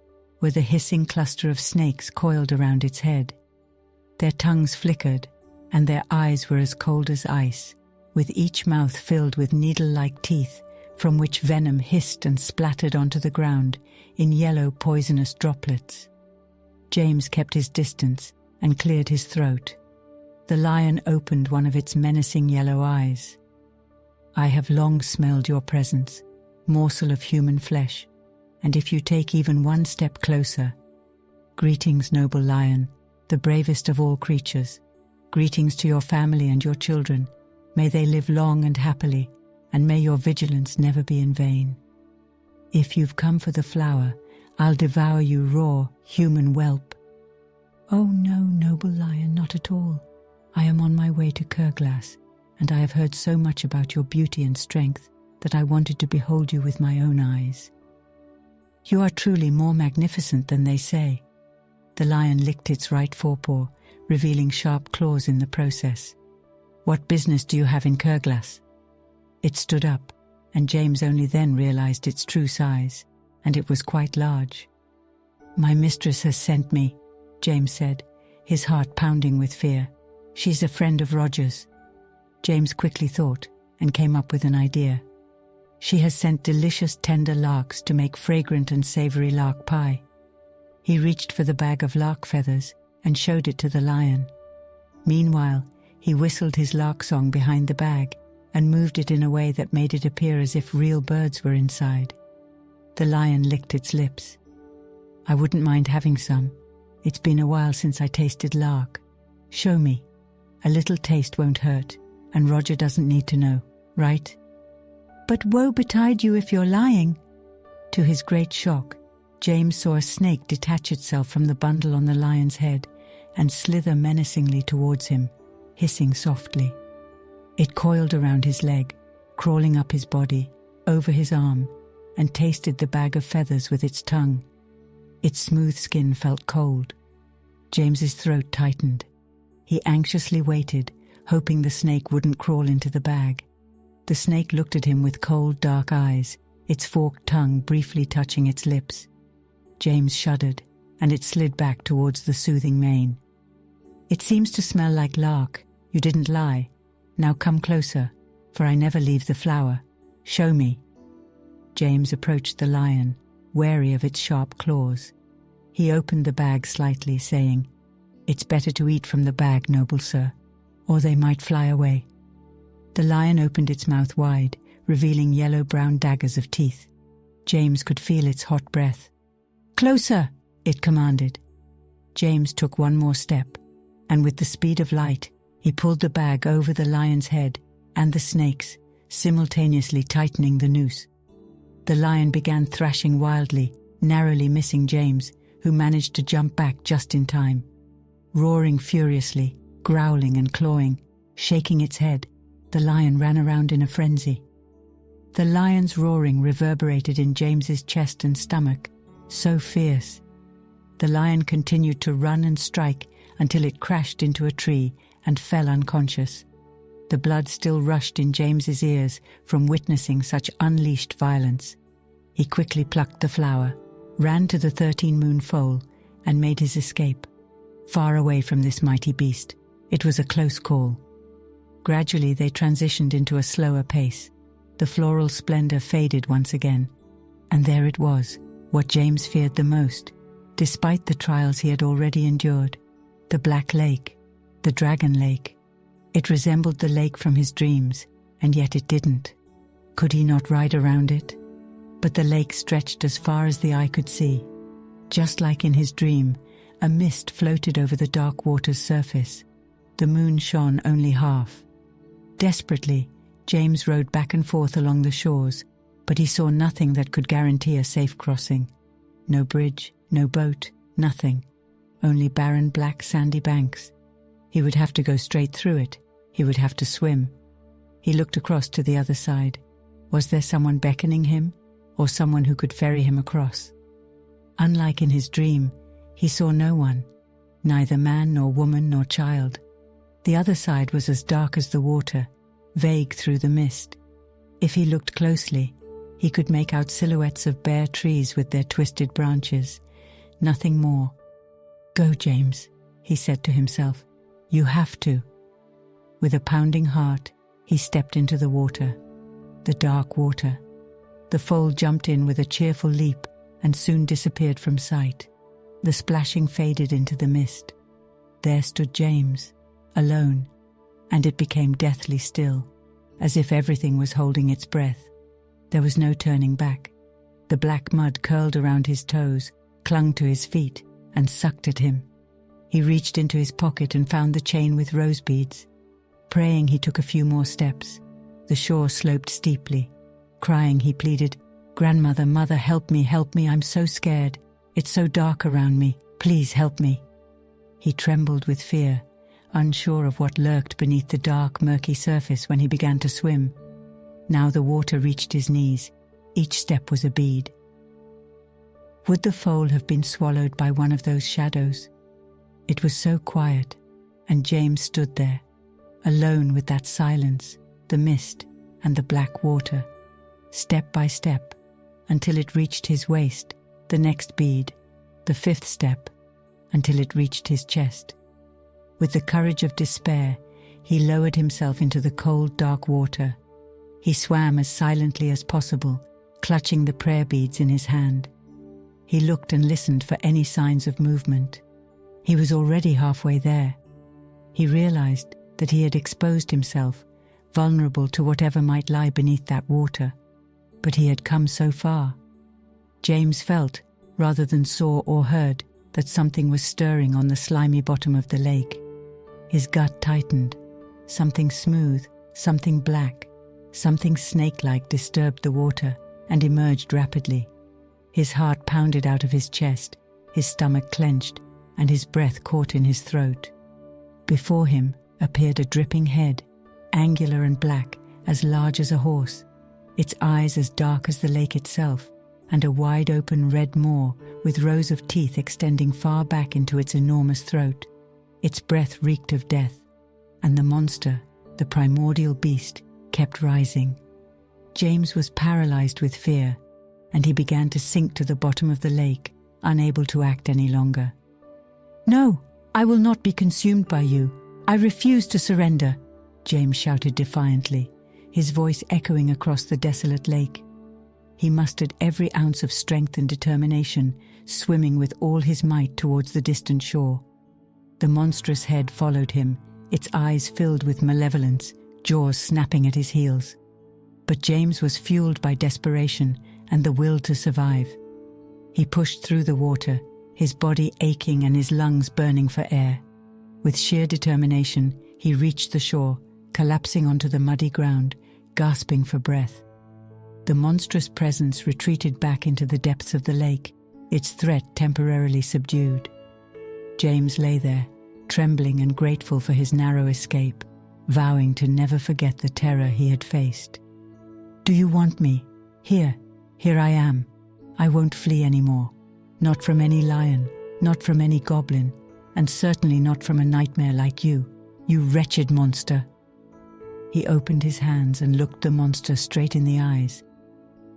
were the hissing cluster of snakes coiled around its head. Their tongues flickered, and their eyes were as cold as ice, with each mouth filled with needle-like teeth from which venom hissed and splattered onto the ground in yellow poisonous droplets. James kept his distance and cleared his throat. The lion opened one of its menacing yellow eyes. "I have long smelled your presence, morsel of human flesh, and if you take even one step closer—" "Greetings, noble lion, the bravest of all creatures. Greetings to your family and your children. May they live long and happily, and may your vigilance never be in vain. If you've come for the flower, I'll devour you raw, human whelp." "Oh no, noble lion, not at all. I am on my way to Kerglas, and I have heard so much about your beauty and strength that I wanted to behold you with my own eyes." "You are truly more magnificent than they say." The lion licked its right forepaw, revealing sharp claws in the process. "What business do you have in Kerglas?" It stood up, and James only then realized its true size, and it was quite large. "My mistress has sent me," James said, his heart pounding with fear. "She's a friend of Roger's." James quickly thought and came up with an idea. "She has sent delicious tender larks to make fragrant and savory lark pie." He reached for the bag of lark feathers and showed it to the lion. Meanwhile, he whistled his lark song behind the bag and moved it in a way that made it appear as if real birds were inside. The lion licked its lips. "I wouldn't mind having some. It's been a while since I tasted lark. Show me. A little taste won't hurt, and Roger doesn't need to know, right?" "But woe betide you if you're lying." To his great shock, James saw a snake detach itself from the bundle on the lion's head and slither menacingly towards him, hissing softly. It coiled around his leg, crawling up his body, over his arm, and tasted the bag of feathers with its tongue. Its smooth skin felt cold. James's throat tightened. He anxiously waited, hoping the snake wouldn't crawl into the bag. The snake looked at him with cold, dark eyes, its forked tongue briefly touching its lips. James shuddered, and it slid back towards the soothing mane. "It seems to smell like lark. You didn't lie. Now come closer, for I never leave the flower. Show me." James approached the lion, wary of its sharp claws. He opened the bag slightly, saying, "It's better to eat from the bag, noble sir, or they might fly away." The lion opened its mouth wide, revealing yellow-brown daggers of teeth. James could feel its hot breath. "Closer!" it commanded. James took one more step, and with the speed of light, he pulled the bag over the lion's head and the snake's, simultaneously tightening the noose. The lion began thrashing wildly, narrowly missing James, who managed to jump back just in time. Roaring furiously, growling and clawing, shaking its head, the lion ran around in a frenzy. The lion's roaring reverberated in James's chest and stomach, so fierce. The lion continued to run and strike until it crashed into a tree and fell unconscious. The blood still rushed in James's ears from witnessing such unleashed violence. He quickly plucked the flower, ran to the 13-moon foal, and made his escape. Far away from this mighty beast, it was a close call. Gradually they transitioned into a slower pace. The floral splendor faded once again. And there it was, what James feared the most, despite the trials he had already endured. The Black Lake, the Dragon Lake. It resembled the lake from his dreams, and yet it didn't. Could he not ride around it? But the lake stretched as far as the eye could see. Just like in his dream, a mist floated over the dark water's surface. The moon shone only half. Desperately, James rode back and forth along the shores, but he saw nothing that could guarantee a safe crossing. No bridge, no boat, nothing. Only barren black sandy banks. He would have to go straight through it. He would have to swim. He looked across to the other side. Was there someone beckoning him, or someone who could ferry him across? Unlike in his dream, he saw no one, neither man nor woman nor child. The other side was as dark as the water, vague through the mist. If he looked closely, he could make out silhouettes of bare trees with their twisted branches. Nothing more. "Go, James," he said to himself. "You have to." With a pounding heart, he stepped into the water. The dark water. The foal jumped in with a cheerful leap and soon disappeared from sight. The splashing faded into the mist. There stood James, alone, and it became deathly still, as if everything was holding its breath. There was no turning back. The black mud curled around his toes, clung to his feet, and sucked at him. He reached into his pocket and found the chain with rose beads. Praying, he took a few more steps. The shore sloped steeply. Crying, he pleaded, "Grandmother, mother, help me, I'm so scared. It's so dark around me. Please help me." He trembled with fear, unsure of what lurked beneath the dark, murky surface when he began to swim. Now the water reached his knees. Each step was a bead. Would the foal have been swallowed by one of those shadows? It was so quiet, and James stood there, alone with that silence, the mist, and the black water, step by step, until it reached his waist, the next bead, the fifth step, until it reached his chest. With the courage of despair, he lowered himself into the cold, dark water. He swam as silently as possible, clutching the prayer beads in his hand. He looked and listened for any signs of movement. He was already halfway there. He realized that he had exposed himself, vulnerable to whatever might lie beneath that water. But he had come so far. James felt, rather than saw or heard, that something was stirring on the slimy bottom of the lake. His gut tightened. Something smooth, something black, something snake-like disturbed the water and emerged rapidly. His heart pounded out of his chest, his stomach clenched, and his breath caught in his throat. Before him appeared a dripping head, angular and black, as large as a horse, its eyes as dark as the lake itself, and a wide-open red maw with rows of teeth extending far back into its enormous throat. Its breath reeked of death, and the monster, the primordial beast, kept rising. James was paralyzed with fear, and he began to sink to the bottom of the lake, unable to act any longer. "No, I will not be consumed by you. I refuse to surrender," James shouted defiantly, his voice echoing across the desolate lake. He mustered every ounce of strength and determination, swimming with all his might towards the distant shore. The monstrous head followed him, its eyes filled with malevolence, jaws snapping at his heels. But James was fueled by desperation and the will to survive. He pushed through the water, his body aching and his lungs burning for air. With sheer determination, he reached the shore, collapsing onto the muddy ground, gasping for breath. The monstrous presence retreated back into the depths of the lake, its threat temporarily subdued. James lay there, trembling and grateful for his narrow escape, vowing to never forget the terror he had faced. "Do you want me? Here I am. I won't flee anymore. Not from any lion, not from any goblin, and certainly not from a nightmare like you, you wretched monster." He opened his hands and looked the monster straight in the eyes.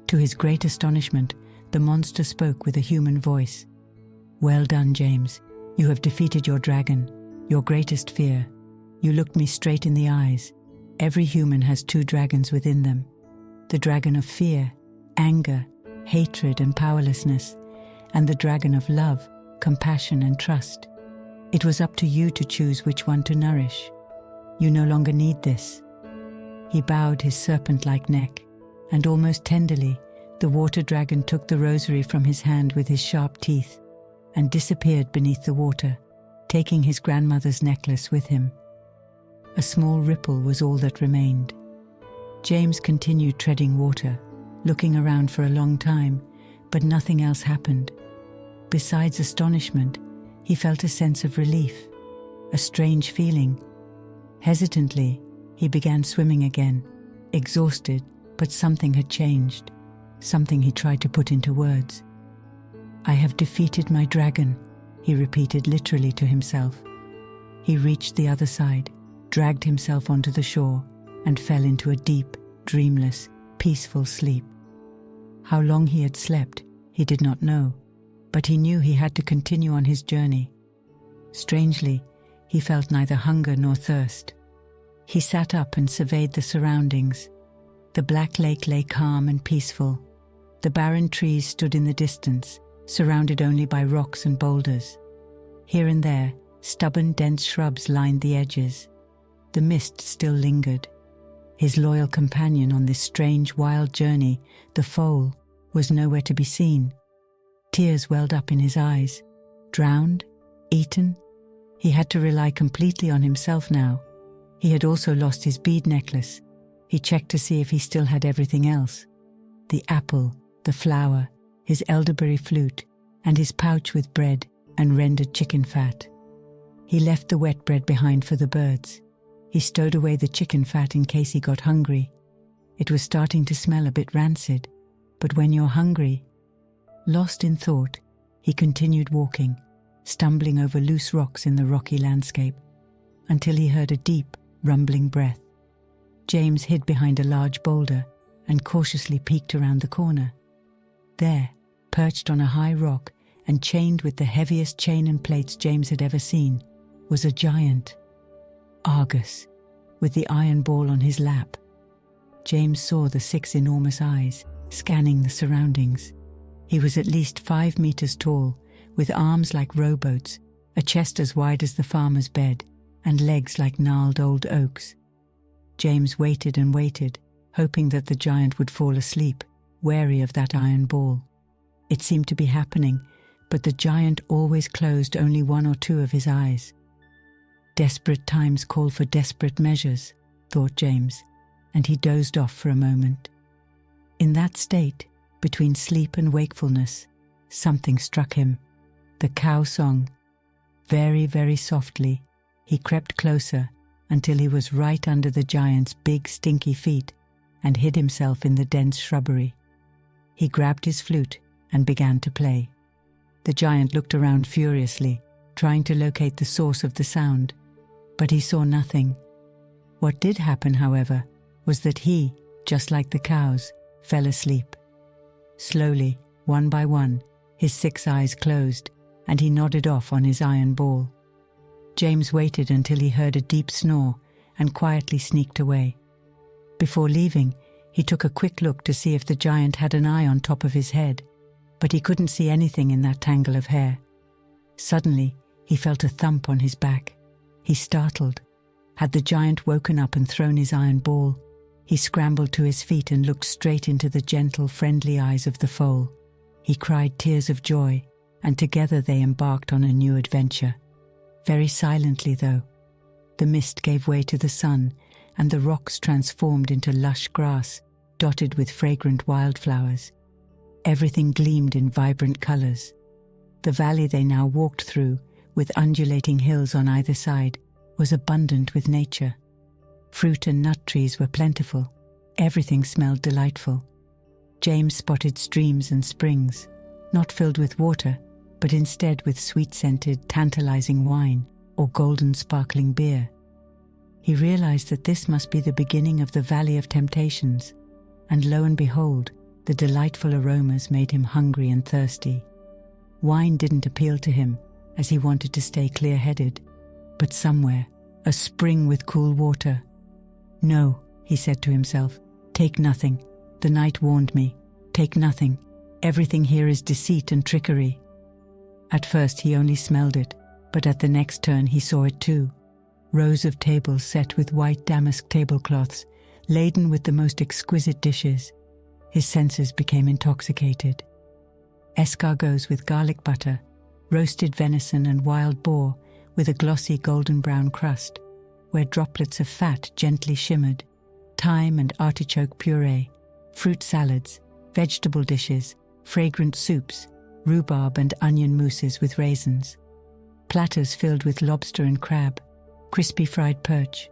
To his great astonishment, the monster spoke with a human voice. "Well done, James. You have defeated your dragon, your greatest fear. You looked me straight in the eyes. Every human has two dragons within them. The dragon of fear, anger, hatred and powerlessness, and the dragon of love, compassion and trust. It was up to you to choose which one to nourish. You no longer need this." He bowed his serpent-like neck, and almost tenderly, the water dragon took the rosary from his hand with his sharp teeth and disappeared beneath the water, taking his grandmother's necklace with him. A small ripple was all that remained. James continued treading water, looking around for a long time, but nothing else happened. Besides astonishment, he felt a sense of relief, a strange feeling. Hesitantly, he began swimming again, exhausted, but something had changed, something he tried to put into words. "I have defeated my dragon," he repeated literally to himself. He reached the other side, dragged himself onto the shore, and fell into a deep, dreamless, peaceful sleep. How long he had slept, he did not know, but he knew he had to continue on his journey. Strangely, he felt neither hunger nor thirst. He sat up and surveyed the surroundings. The black lake lay calm and peaceful. The barren trees stood in the distance, surrounded only by rocks and boulders. Here and there, stubborn, dense shrubs lined the edges. The mist still lingered. His loyal companion on this strange, wild journey, the foal, was nowhere to be seen. Tears welled up in his eyes. Drowned? Eaten? He had to rely completely on himself now. He had also lost his bead necklace. He checked to see if he still had everything else. The apple, the flower, his elderberry flute, and his pouch with bread and rendered chicken fat. He left the wet bread behind for the birds. He stowed away the chicken fat in case he got hungry. It was starting to smell a bit rancid, but when you're hungry... Lost in thought, he continued walking, stumbling over loose rocks in the rocky landscape, until he heard a deep, rumbling breath. James hid behind a large boulder and cautiously peeked around the corner. There, perched on a high rock and chained with the heaviest chain and plates James had ever seen, was a giant, Argus, with the iron ball on his lap. James saw the 6 enormous eyes, scanning the surroundings. He was at least 5 meters tall, with arms like rowboats, a chest as wide as the farmer's bed, and legs like gnarled old oaks. James waited and waited, hoping that the giant would fall asleep, wary of that iron ball. It seemed to be happening, but the giant always closed only 1 or 2 of his eyes. Desperate times call for desperate measures, thought James, and he dozed off for a moment. In that state, between sleep and wakefulness, something struck him. The cow song. Very, very softly, he crept closer until he was right under the giant's big, stinky feet and hid himself in the dense shrubbery. He grabbed his flute and began to play. The giant looked around furiously, trying to locate the source of the sound, but he saw nothing. What did happen, however, was that he, just like the cows, fell asleep. Slowly, one by one, his 6 eyes closed, and he nodded off on his iron ball. James waited until he heard a deep snore and quietly sneaked away. Before leaving, he took a quick look to see if the giant had an eye on top of his head, but he couldn't see anything in that tangle of hair. Suddenly, he felt a thump on his back. He startled. Had the giant woken up and thrown his iron ball? He scrambled to his feet and looked straight into the gentle, friendly eyes of the foal. He cried tears of joy, and together they embarked on a new adventure. Very silently, though. The mist gave way to the sun, and the rocks transformed into lush grass, dotted with fragrant wildflowers. Everything gleamed in vibrant colors. The valley they now walked through, with undulating hills on either side, was abundant with nature. Fruit and nut trees were plentiful. Everything smelled delightful. James spotted streams and springs, not filled with water, but instead with sweet-scented, tantalizing wine or golden sparkling beer. He realized that this must be the beginning of the Valley of Temptations, and lo and behold, the delightful aromas made him hungry and thirsty. Wine didn't appeal to him, as he wanted to stay clear-headed, but somewhere, a spring with cool water. "No," he said to himself, "take nothing. The night warned me. Take nothing. Everything here is deceit and trickery." At first he only smelled it, but at the next turn he saw it too. Rows of tables set with white damask tablecloths, laden with the most exquisite dishes. His senses became intoxicated. Escargots with garlic butter, roasted venison and wild boar with a glossy golden brown crust, where droplets of fat gently shimmered, thyme and artichoke puree, fruit salads, vegetable dishes, fragrant soups, rhubarb and onion mousses with raisins, platters filled with lobster and crab, crispy fried perch,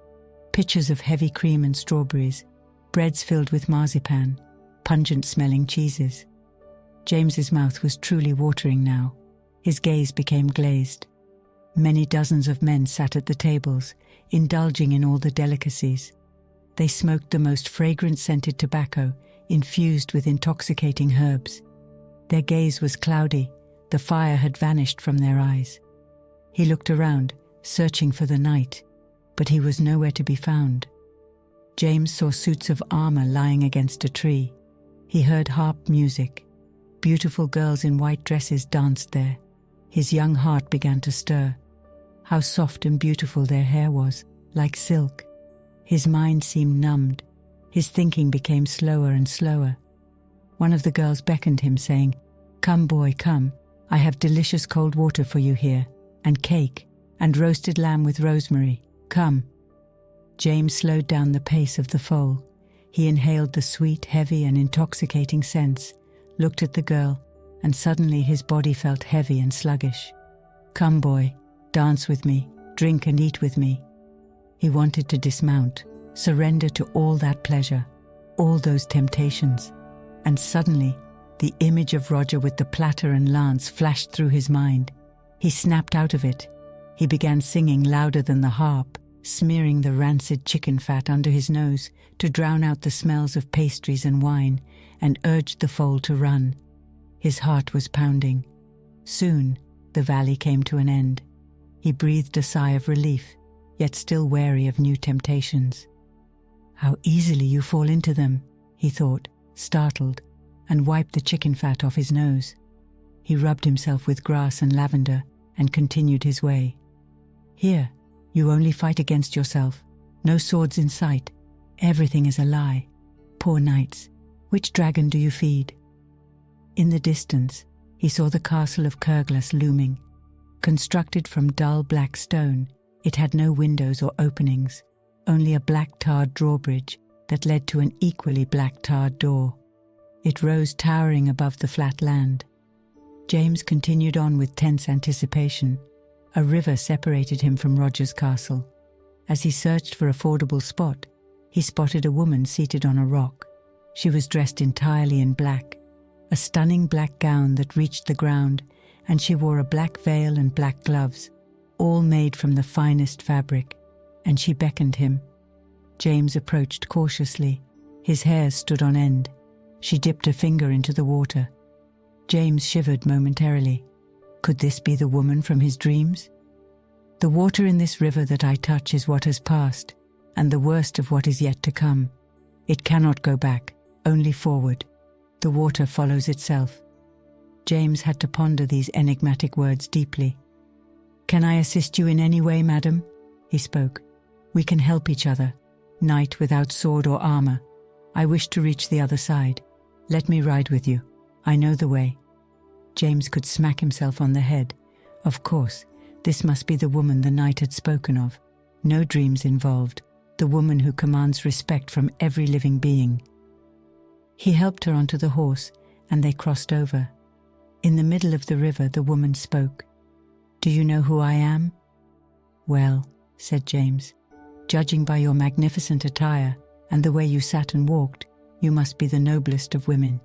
pitchers of heavy cream and strawberries, breads filled with marzipan, pungent-smelling cheeses. James's mouth was truly watering now. His gaze became glazed. Many dozens of men sat at the tables, indulging in all the delicacies. They smoked the most fragrant-scented tobacco, infused with intoxicating herbs. Their gaze was cloudy, the fire had vanished from their eyes. He looked around, searching for the knight, but he was nowhere to be found. James saw suits of armor lying against a tree. He heard harp music. Beautiful girls in white dresses danced there. His young heart began to stir. How soft and beautiful their hair was, like silk. His mind seemed numbed. His thinking became slower and slower. One of the girls beckoned him, saying, "Come, boy, come. I have delicious cold water for you here, and cake, and roasted lamb with rosemary. Come." James slowed down the pace of the foal. He inhaled the sweet, heavy, and intoxicating scents, looked at the girl, and suddenly his body felt heavy and sluggish. "Come, boy, dance with me, drink and eat with me." He wanted to dismount, surrender to all that pleasure, all those temptations. And suddenly, the image of Roger with the platter and lance flashed through his mind. He snapped out of it. He began singing louder than the harp, smearing the rancid chicken fat under his nose to drown out the smells of pastries and wine, and urged the foal to run. His heart was pounding. Soon, the valley came to an end. He breathed a sigh of relief, yet still wary of new temptations. "How easily you fall into them," he thought, startled, and wiped the chicken fat off his nose. He rubbed himself with grass and lavender and continued his way. "Here, you only fight against yourself. No swords in sight. Everything is a lie. Poor knights, which dragon do you feed?" In the distance, he saw the castle of Kerglas looming. Constructed from dull black stone, it had no windows or openings, only a black tarred drawbridge that led to an equally black tarred door. It rose towering above the flat land. James continued on with tense anticipation. A river separated him from Roger's castle. As he searched for a fordable spot, he spotted a woman seated on a rock. She was dressed entirely in black, a stunning black gown that reached the ground, and she wore a black veil and black gloves, all made from the finest fabric, and she beckoned him. James approached cautiously. His hair stood on end. She dipped a finger into the water. James shivered momentarily. Could this be the woman from his dreams? "The water in this river that I touch is what has passed, and the worst of what is yet to come. It cannot go back, only forward. The water follows itself." James had to ponder these enigmatic words deeply. "Can I assist you in any way, madam?" he spoke. "We can help each other. Knight without sword or armor. I wish to reach the other side. Let me ride with you. I know the way." James could smack himself on the head. Of course, this must be the woman the knight had spoken of. No dreams involved. The woman who commands respect from every living being. He helped her onto the horse, and they crossed over. In the middle of the river, the woman spoke. "Do you know who I am?" "Well," said James, "judging by your magnificent attire and the way you sat and walked, you must be the noblest of women."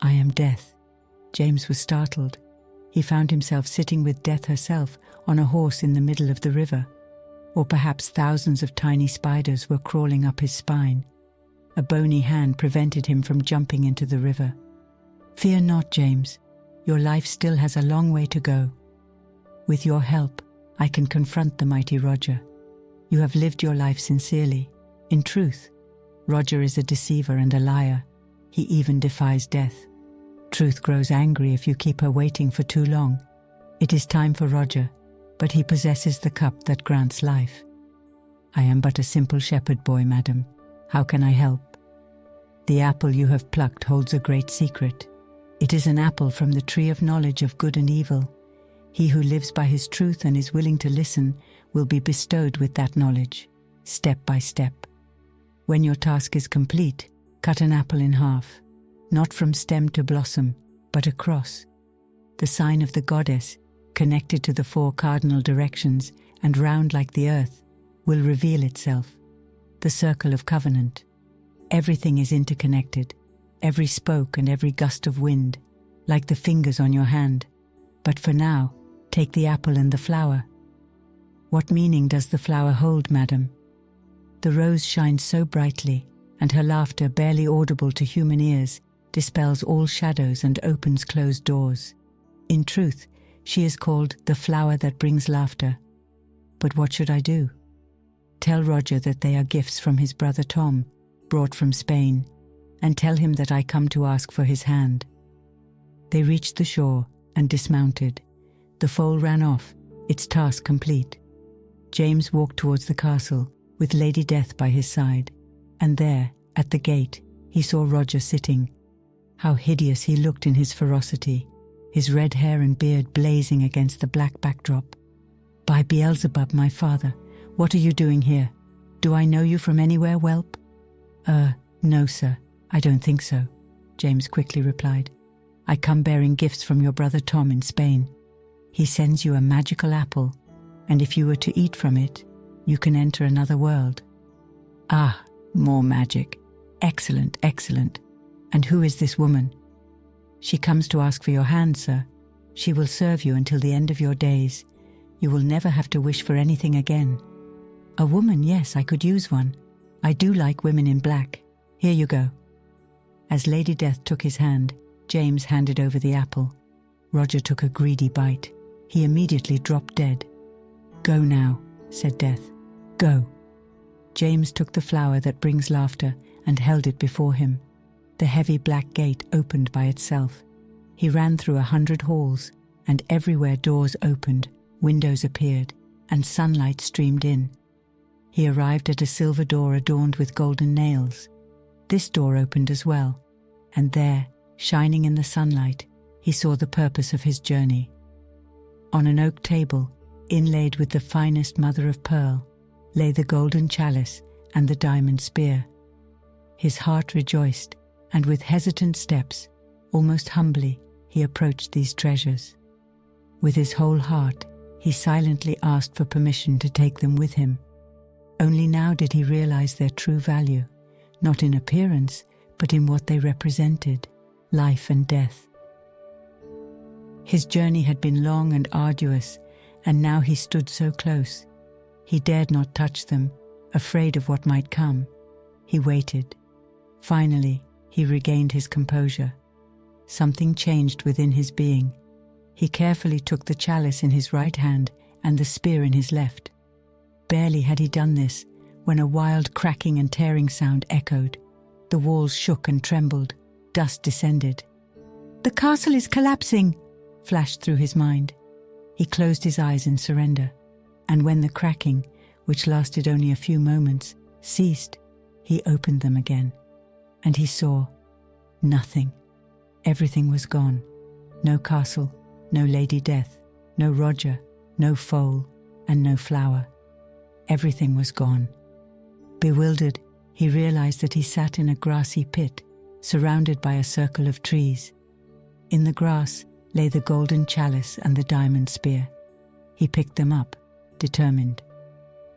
"I am Death." James was startled. He found himself sitting with Death herself on a horse in the middle of the river. Or perhaps thousands of tiny spiders were crawling up his spine. A bony hand prevented him from jumping into the river. "Fear not, James. Your life still has a long way to go. With your help, I can confront the mighty Roger. You have lived your life sincerely. In truth, Roger is a deceiver and a liar. He even defies death. Truth grows angry if you keep her waiting for too long. It is time for Roger, but he possesses the cup that grants life. I am but a simple shepherd boy, madam. How can I help? The apple you have plucked holds a great secret. It is an apple from the tree of knowledge of good and evil. He who lives by his truth and is willing to listen will be bestowed with that knowledge, step by step. When your task is complete, cut an apple in half, not from stem to blossom, but across. The sign of the goddess, connected to the 4 cardinal directions and round like the earth, will reveal itself. The circle of covenant. Everything is interconnected, every spoke and every gust of wind, like the fingers on your hand. But for now, Take the apple and the flower." "What meaning does the flower hold, madam?" The rose shines so brightly, and her laughter, barely audible to human ears, dispels all shadows and opens closed doors. In truth, she is called the flower that brings laughter. But what should I do? Tell Roger that they are gifts from his brother Tom, brought from Spain, and tell him that I come to ask for his hand." They reached the shore and dismounted. The foal ran off, its task complete. James walked towards the castle, with Lady Death by his side, and there, at the gate, he saw Roger sitting. How hideous he looked in his ferocity, his red hair and beard blazing against the black backdrop. "By Beelzebub, my father, what are you doing here? Do I know you from anywhere, whelp?" No, sir, I don't think so," James quickly replied. "I come bearing gifts from your brother Tom in Spain. He sends you a magical apple, and if you were to eat from it, you can enter another world." "Ah, more magic. Excellent, excellent. And who is this woman?" "She comes to ask for your hand, sir. She will serve you until the end of your days. You will never have to wish for anything again." "A woman, yes, I could use one. I do like women in black. Here you go." As Lady Death took his hand, James handed over the apple. Roger took a greedy bite. He immediately dropped dead. "Go now," said Death. "Go." James took the flower that brings laughter and held it before him. The heavy black gate opened by itself. He ran through 100 halls, and everywhere doors opened, windows appeared, and sunlight streamed in. He arrived at a silver door adorned with golden nails. This door opened as well, and there, shining in the sunlight, he saw the purpose of his journey. On an oak table, inlaid with the finest mother of pearl, lay the golden chalice and the diamond spear. His heart rejoiced, and with hesitant steps, almost humbly, he approached these treasures. With his whole heart, he silently asked for permission to take them with him. Only now did he realize their true value, not in appearance, but in what they represented, life and death. His journey had been long and arduous, and now he stood so close. He dared not touch them, afraid of what might come. He waited. Finally, he regained his composure. Something changed within his being. He carefully took the chalice in his right hand and the spear in his left. Barely had he done this when a wild cracking and tearing sound echoed. The walls shook and trembled. Dust descended. "The castle is collapsing!" flashed through his mind. He closed his eyes in surrender, and when the cracking, which lasted only a few moments, ceased, he opened them again, and he saw nothing. Everything was gone. No castle, no Lady Death, no Roger, no foal, and no flower. Everything was gone. Bewildered, he realized that he sat in a grassy pit, surrounded by a circle of trees. In the grass lay the golden chalice and the diamond spear. He picked them up, determined.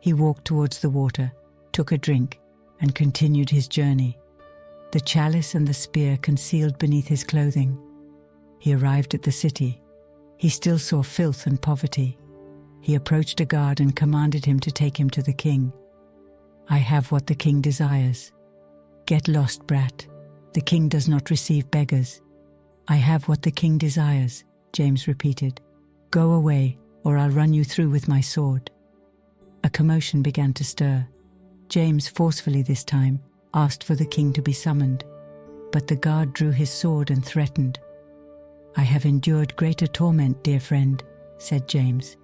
He walked towards the water, took a drink, and continued his journey. The chalice and the spear concealed beneath his clothing. He arrived at the city. He still saw filth and poverty. He approached a guard and commanded him to take him to the king. "I have what the king desires." "Get lost, brat. The king does not receive beggars." "I have what the king desires," James repeated. "Go away, or I'll run you through with my sword." A commotion began to stir. James, forcefully this time, asked for the king to be summoned, but the guard drew his sword and threatened. "I have endured greater torment, dear friend," said James.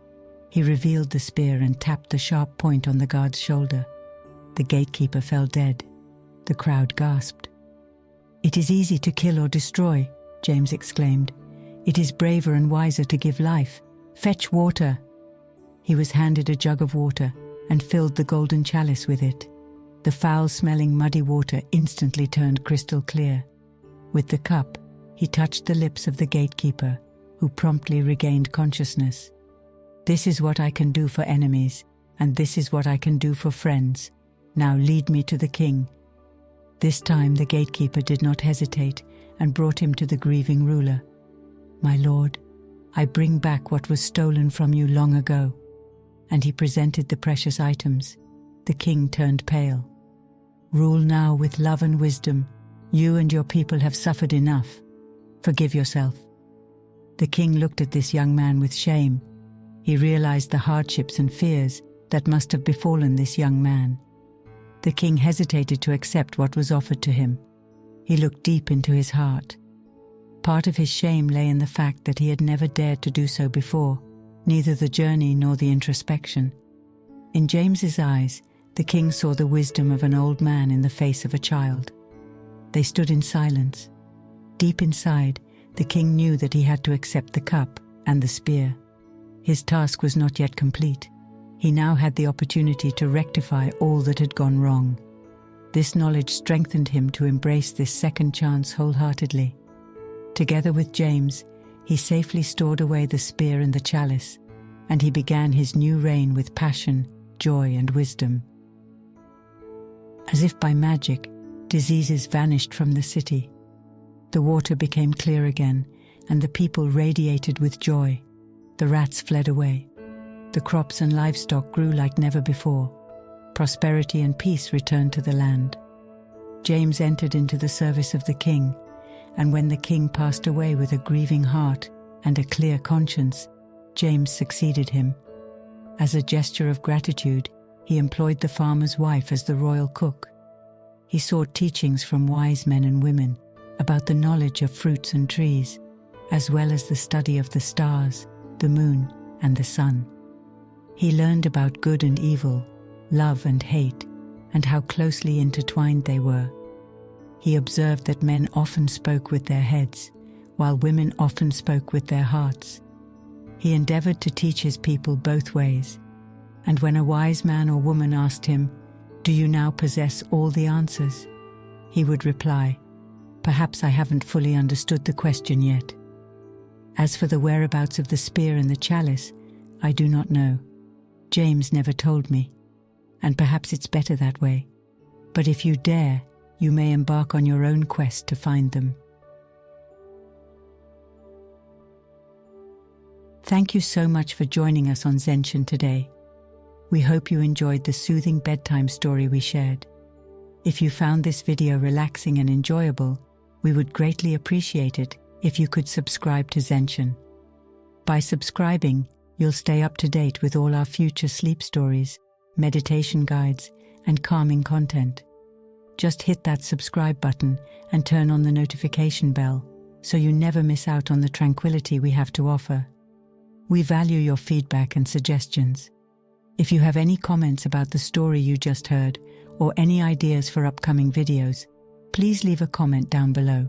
He revealed the spear and tapped the sharp point on the guard's shoulder. The gatekeeper fell dead. The crowd gasped. "It is easy to kill or destroy," James exclaimed. "It is braver and wiser to give life. Fetch water." He was handed a jug of water and filled the golden chalice with it. The foul-smelling muddy water instantly turned crystal clear. With the cup, he touched the lips of the gatekeeper, who promptly regained consciousness. "This is what I can do for enemies, and this is what I can do for friends. Now lead me to the king." This time the gatekeeper did not hesitate and brought him to the grieving ruler. "My lord, I bring back what was stolen from you long ago." And he presented the precious items. The king turned pale. "Rule now with love and wisdom. You and your people have suffered enough. Forgive yourself." The king looked at this young man with shame. He realized the hardships and fears that must have befallen this young man. The king hesitated to accept what was offered to him. He looked deep into his heart. Part of his shame lay in the fact that he had never dared to do so before, neither the journey nor the introspection. In James's eyes, the king saw the wisdom of an old man in the face of a child. They stood in silence. Deep inside, the king knew that he had to accept the cup and the spear. His task was not yet complete. He now had the opportunity to rectify all that had gone wrong. This knowledge strengthened him to embrace this second chance wholeheartedly. Together with James, he safely stored away the spear and the chalice, and he began his new reign with passion, joy, and wisdom. As if by magic, diseases vanished from the city. The water became clear again, and the people radiated with joy. The rats fled away. The crops and livestock grew like never before. Prosperity and peace returned to the land. James entered into the service of the king, and when the king passed away with a grieving heart and a clear conscience, James succeeded him. As a gesture of gratitude, he employed the farmer's wife as the royal cook. He sought teachings from wise men and women about the knowledge of fruits and trees, as well as the study of the stars, the moon, and the sun. He learned about good and evil, love and hate, and how closely intertwined they were. He observed that men often spoke with their heads, while women often spoke with their hearts. He endeavored to teach his people both ways, and when a wise man or woman asked him, "Do you now possess all the answers?" he would reply, "Perhaps I haven't fully understood the question yet. As for the whereabouts of the spear and the chalice, I do not know. James never told me, and perhaps it's better that way. But if you dare, you may embark on your own quest to find them." Thank you so much for joining us on Zenntion today. We hope you enjoyed the soothing bedtime story we shared. If you found this video relaxing and enjoyable, we would greatly appreciate it if you could subscribe to Zenntion. By subscribing, you'll stay up to date with all our future sleep stories, meditation guides, and calming content. Just hit that subscribe button and turn on the notification bell so you never miss out on the tranquility we have to offer. We value your feedback and suggestions. If you have any comments about the story you just heard or any ideas for upcoming videos, please leave a comment down below.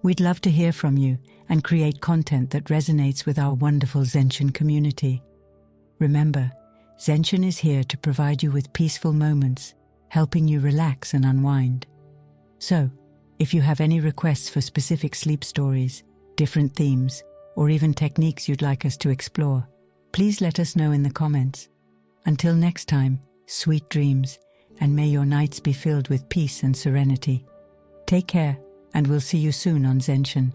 We'd love to hear from you and create content that resonates with our wonderful Zenntion community. Remember, Zenntion is here to provide you with peaceful moments, helping you relax and unwind. So, if you have any requests for specific sleep stories, different themes, or even techniques you'd like us to explore, please let us know in the comments. Until next time, sweet dreams, and may your nights be filled with peace and serenity. Take care, and we'll see you soon on Zenntion.